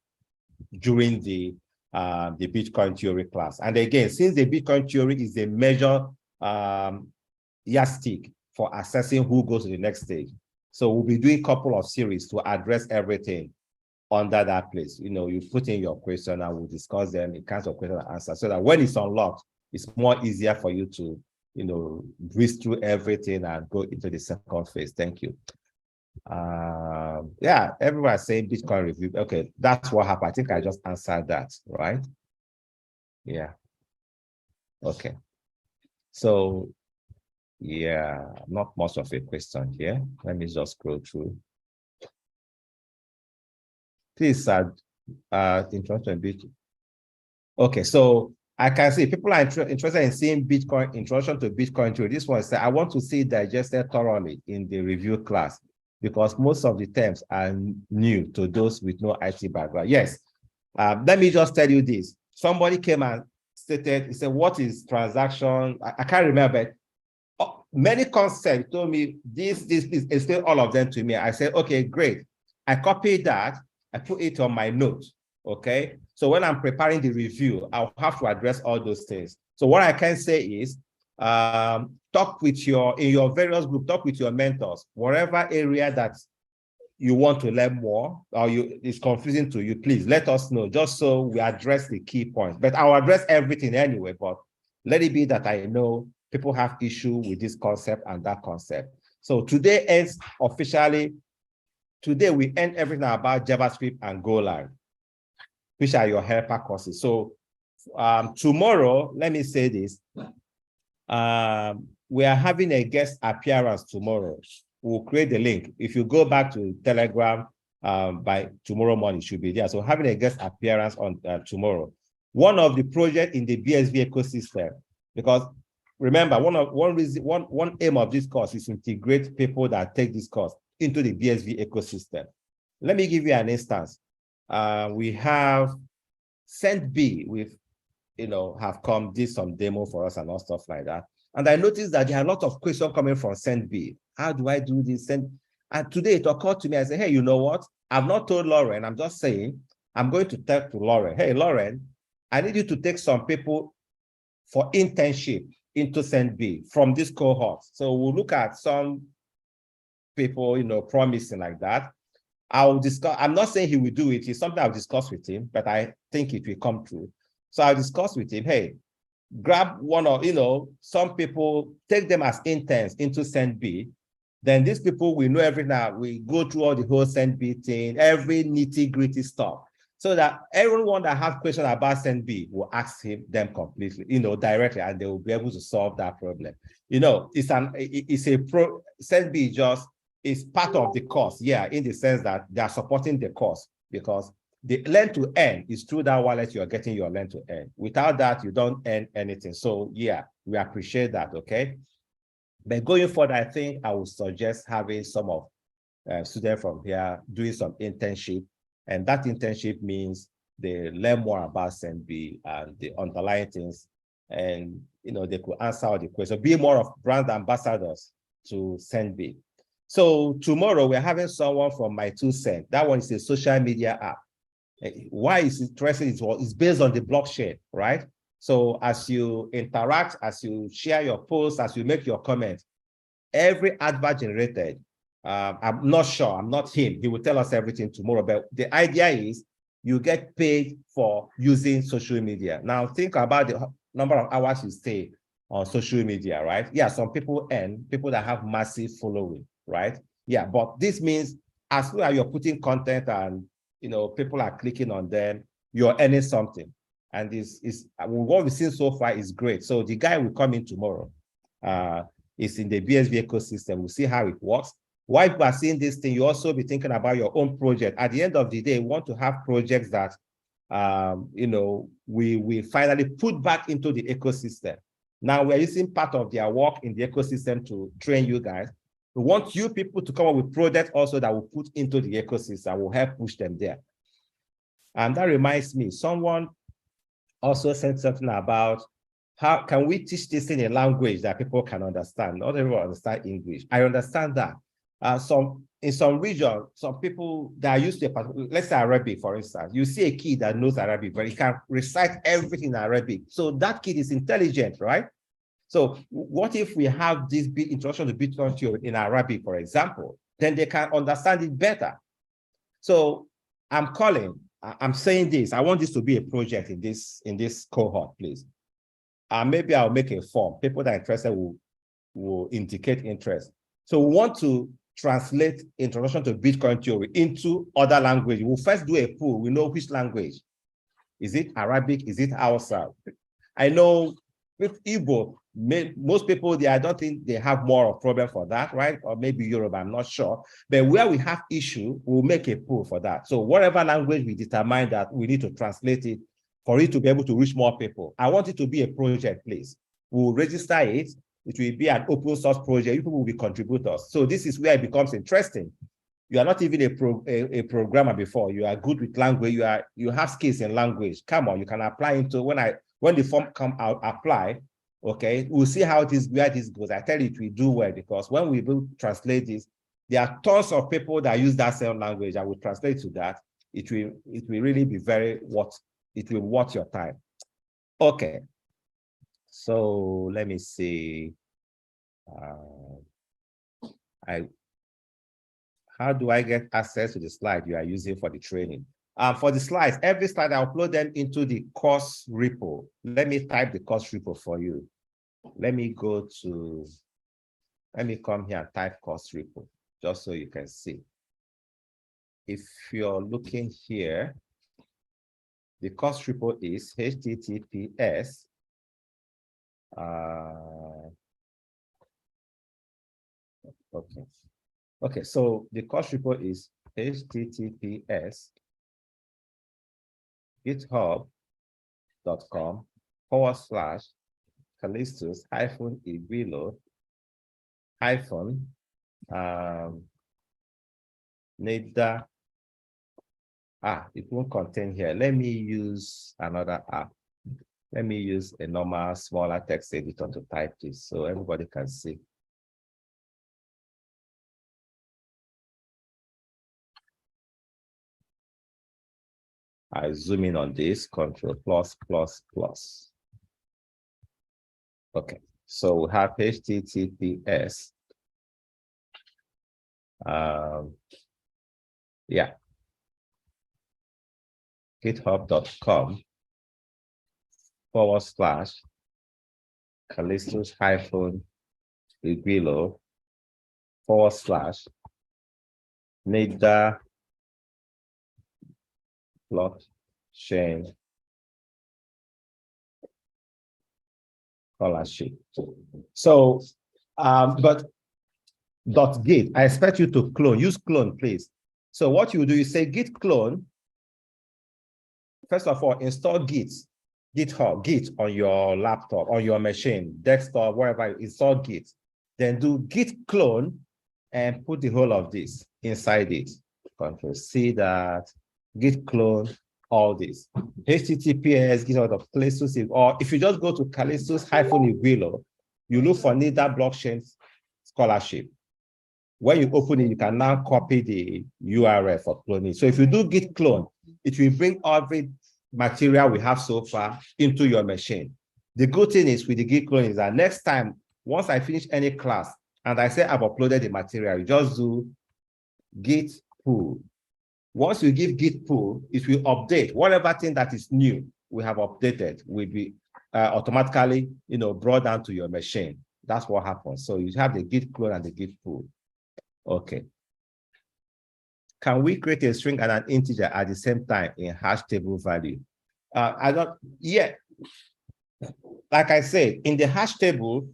during the Bitcoin theory class. And again, since the Bitcoin theory is a major yardstick for assessing who goes to the next stage, so we'll be doing a couple of series to address everything under that place. You know, you put in your question and we'll discuss them in kinds of question and answer, so that when it's unlocked, it's more easier for you to, you know, breeze through everything and go into the second phase. Thank you. Yeah, everyone's saying Bitcoin review. Okay, that's what happened. I think I just answered that, right? Yeah. Okay. So, yeah, not much of a question here. Let me just scroll through. Please add introduction to Bitcoin. Okay, so I can see people are interested in seeing Bitcoin, introduction to Bitcoin theory. This one says, I want to see it digested thoroughly in the review class, because most of the terms are new to those with no IT background. Yes, let me just tell you this. Somebody came and stated, he said, what is transaction? I can't remember. Many concepts told me this, explain all of them to me. I said, okay, great. I copied that, I put it on my note, okay? So when I'm preparing the review, I'll have to address all those things. So what I can say is, talk with in your various group, talk with your mentors, whatever area that you want to learn more or it's confusing to you, please let us know, just so we address the key points. But I'll address everything anyway, but let it be that I know people have issue with this concept and that concept. So today ends officially, today we end everything about JavaScript and Golang, which are your helper courses. So tomorrow, let me say this, we are having a guest appearance tomorrow. We'll create the link. If you go back to Telegram by tomorrow morning, it should be there. So having a guest appearance on tomorrow. One of the projects in the BSV ecosystem, because remember, one aim of this course is to integrate people that take this course into the BSV ecosystem. Let me give you an instance. We have SendB with have come, did some demo for us and all stuff like that. And I noticed that there are a lot of questions coming from SendB. How do I do this? And today it occurred to me, I said, hey, you know what? I've not told Lauren, I'm just saying, I'm going to tell to Lauren, hey, Lauren, I need you to take some people for internship into SendB from this cohort. So we'll look at some people, promising like that. I'll discuss, I'm not saying he will do it. It's something I'll discuss with him, but I think it will come true. So I'll discuss with him, hey, grab one or, some people, take them as interns into SendB. Then these people will know everything. We go through all the whole SendB thing, every nitty-gritty stuff, so that everyone that has questions about SendB will ask them completely, directly, and they will be able to solve that problem. SendB just is part of the course, yeah, in the sense that they are supporting the course, because the learn to earn is through that wallet you are getting your learn to earn. Without that, you don't earn anything. So yeah, we appreciate that, okay? But going forward, I think I would suggest having some of students from here doing some internship. And that internship means they learn more about SendB and the underlying things. And, they could answer all the questions, be more of brand ambassadors to SendB. So tomorrow we're having someone from My 2 Cents. That one is a social media app. Why is it interesting? It's based on the blockchain, right? So as you interact, as you share your posts, as you make your comments, every advert generated, I'm not sure, I'm not him, he will tell us everything tomorrow, but the idea is you get paid for using social media. Now think about the number of hours you stay on social media, right? Yeah, some people earn, people that have massive following, right? Yeah, but this means as long as you're putting content and people are clicking on them, you're earning something. And what we've seen so far is great. So the guy will come in tomorrow. It's in the BSV ecosystem. We'll see how it works. While you are seeing this thing, you also be thinking about your own project. At the end of the day, we want to have projects that we finally put back into the ecosystem. Now we're using part of their work in the ecosystem to train you guys. We want you people to come up with projects also that will put into the ecosystem, will help push them there. And that reminds me, someone also said something about how can we teach this in a language that people can understand? Not everyone understand English. I understand that. In some regions, some people that are used to, let's say Arabic, for instance, you see a kid that knows Arabic, but he can recite everything in Arabic. So that kid is intelligent, right? So what if we have this introduction to Bitcoin theory in Arabic, for example, then they can understand it better. So I'm saying this, I want this to be a project in this cohort, please. Maybe I'll make a form. People that are interested will indicate interest. So we want to translate introduction to Bitcoin theory into other language. We'll first do a poll. We know which language. Is it Arabic? Is it Hausa? I know with Igbo, most people, I don't think they have more of a problem for that, right? Or maybe Yoruba, I'm not sure. But where we have issue, we'll make a poll for that. So whatever language we determine that we need to translate it for it to be able to reach more people. I want it to be a project, please. We'll register it. It will be an open source project. People will be contributors. So this is where it becomes interesting. You are not even a programmer before. You are good with language. You have skills in language. Come on, you can apply into when the form come out, apply. Okay, we'll see where this goes. I tell you, it will do well, because when we will translate this, there are tons of people that use that same language. I will translate to that. It will really be it will worth your time. Okay, so let me see. How do I get access to the slide you are using for the training? For the slides, every slide, I upload them into the course repo. Let me type the course repo for you. Let me come here and type course repo, just so you can see. If you're looking here, the course repo is https okay, so the course repo is https github.com/Callistus-Ibilo- NITDA. It won't contain here. Let me use another app. Let me use a normal smaller text editor to type this so everybody can see. I zoom in on this, Control plus, plus, plus. Okay, so we have HTTPS. Yeah, github.com/Callistus-Iguilo NITDA blockchain scholarship. So, but .git, I expect you to clone, use clone, please. So what you do, you say git clone. First of all, install GitHub, Git on your laptop, on your machine, desktop, wherever, install Git. Then do git clone and put the whole of this inside it. Control C that, git clone, all this. HTTPS, git out of Callistus, or if you just go to Callistus-Iguilo, you look for NITDA blockchain scholarship. When you open it, you can now copy the URL for cloning. So if you do git clone, it will bring every material we have so far into your machine. The good thing is with the git clone is that next time, once I finish any class and I say I've uploaded the material, you just do git pull. Once you give git pull, it will update whatever thing that is new we have updated will be automatically, brought down to your machine. That's what happens. So you have the git clone and the git pull. Okay. Can we create a string and an integer at the same time in hash table value? Yeah. Like I said, in the hash table,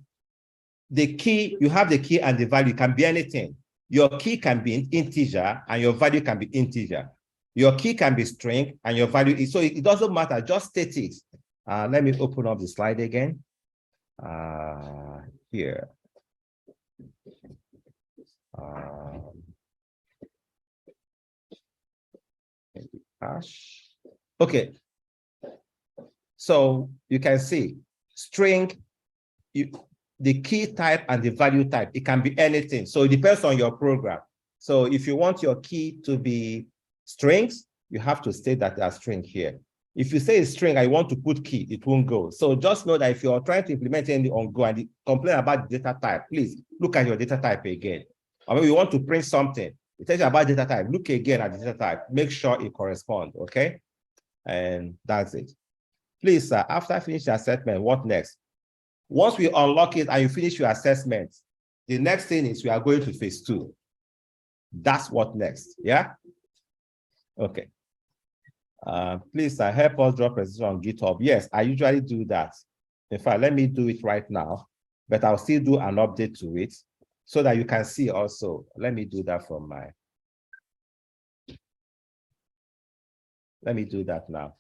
the key, you have the key and the value can be anything. Your key can be an integer and your value can be integer. Your key can be string and your value is, so it doesn't matter, just state it. Let me open up the slide again. Here. Hash. Okay. So you can see string, the key type and the value type, it can be anything. So it depends on your program. So if you want your key to be strings, you have to state that there's string here. If you say a string, I want to put key, it won't go. So just know that if you're trying to implement anything on Go and complain about the data type, please look at your data type again. Or maybe you want to print something, it tells you about data type, look again at the data type, make sure it corresponds, okay? And that's it. Please, sir, after finish your assessment, what next? Once we unlock it and you finish your assessment, the next thing is we are going to phase 2. That's what next, yeah? Okay. Please help us drop presentation on GitHub. Yes, I usually do that. In fact, let me do it right now, but I'll still do an update to it so that you can see also. Let me do that from my, let me do that now.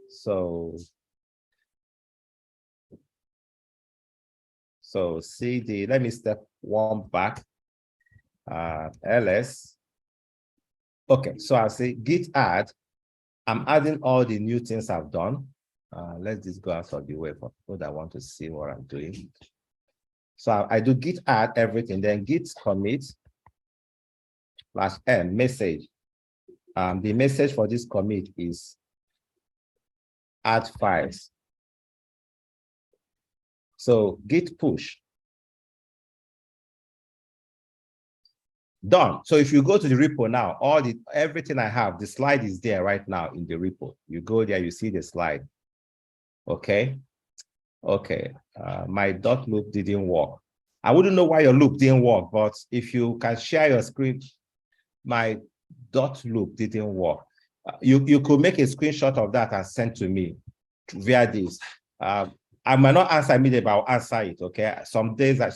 So CD, let me step one back, ls. Okay, so I'll say git add. I'm adding all the new things I've done. Let's just go out of the way for those that want to see what I'm doing. So I do git add everything, then git commit /m message. The message for this commit is add files. So git push. Done. So if you go to the repo now, everything I have, the slide is there right now in the repo. You go there, you see the slide. Okay. Okay. My dot loop didn't work. I wouldn't know why your loop didn't work, but if you can share your screen, my dot loop didn't work. You could make a screenshot of that and send to me via this. I might not answer immediately, but I'll answer it, okay? Sometimes I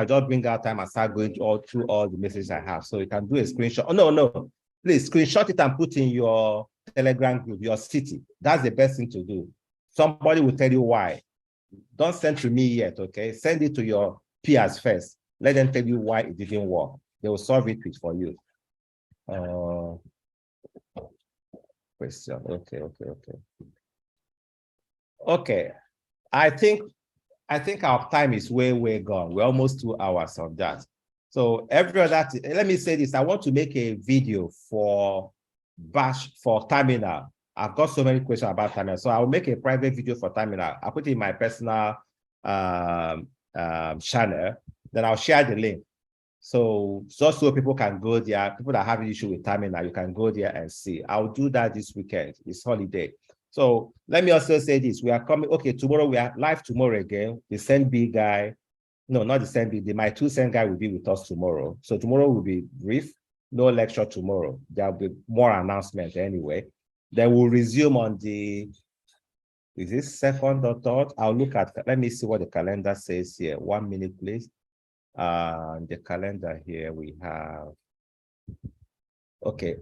just bring out time and start going through all the messages I have. So you can do a screenshot. Oh, no. Please screenshot it and put in your Telegram group, your city. That's the best thing to do. Somebody will tell you why. Don't send to me yet, okay? Send it to your peers first. Let them tell you why it didn't work. They will solve it for you. Question, okay. Okay. I think our time is way gone. We're almost 2 hours on that. So every other, let me say this. I want to make a video for Bash for Terminal. I've got so many questions about Terminal. So I'll make a private video for Terminal. I'll put it in my personal channel. Then I'll share the link. So just so people can go there, people that have an issue with Terminal, you can go there and see. I'll do that this weekend. It's holiday. So let me also say this. We are coming, okay, tomorrow we are live tomorrow again. The SendB guy, no, not the SendB, my 2cent guy will be with us tomorrow. So tomorrow will be brief, no lecture tomorrow. There'll be more announcement anyway. Then we'll resume on the, is this second or third? I'll look at, let me see what the calendar says here. 1 minute, please. The calendar here we have, okay,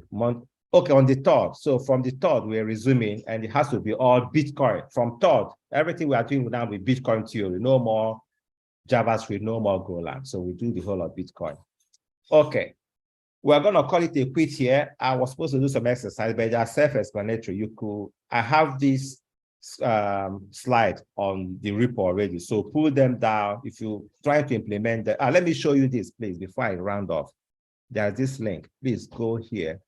okay, on the 3rd. So from the 3rd, we're resuming, and it has to be all Bitcoin. From 3rd, everything we are doing now with Bitcoin theory, no more JavaScript, no more Golang. So we do the whole of Bitcoin. Okay, we're going to call it a quit here. I was supposed to do some exercise, but they are self-explanatory. I have this slide on the repo already. So pull them down if you try to implement that. Let me show you this, please, before I round off. There's this link. Please go here.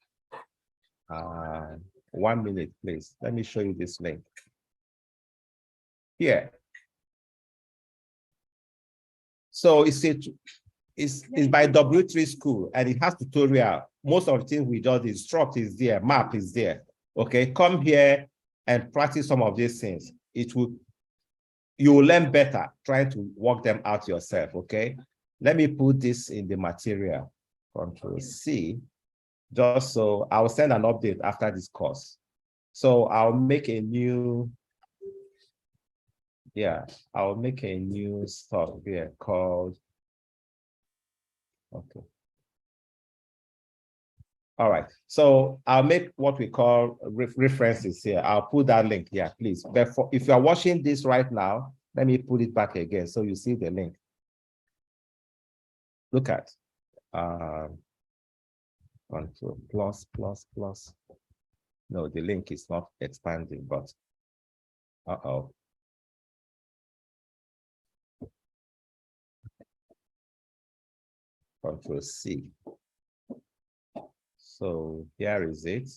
1 minute, please. Let me show you this link. Here. So it's by W3 School, and it has tutorial. Most of the things we do, the struct is there, map is there. Okay, come here and practice some of these things. You will learn better trying to work them out yourself. Okay, let me put this in the material. Control C. Just so I'll send an update after this course. So I'll make a new, I'll make a new stuff here called, okay. All right, so I'll make what we call references here. I'll put that link here, please. But if you are watching this right now, let me put it back again so you see the link. Look at Control plus. No, the link is not expanding, but Control C. So here is it.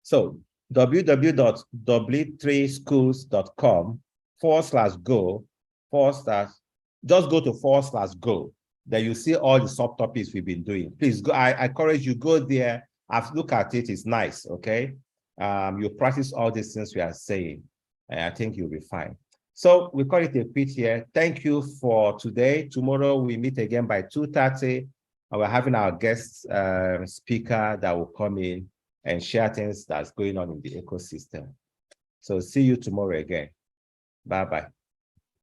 So www.w3schools.com/go/ just go to /go. Then you see all the subtopics we've been doing. Please go. I encourage you, go there. I've looked at it. It's nice. Okay. You practice all these things we are saying, and I think you'll be fine. So we call it a quit here. Thank you for today. Tomorrow we meet again by 2:30. And we're having our guest speaker that will come in and share things that's going on in the ecosystem. So see you tomorrow again. Bye-bye.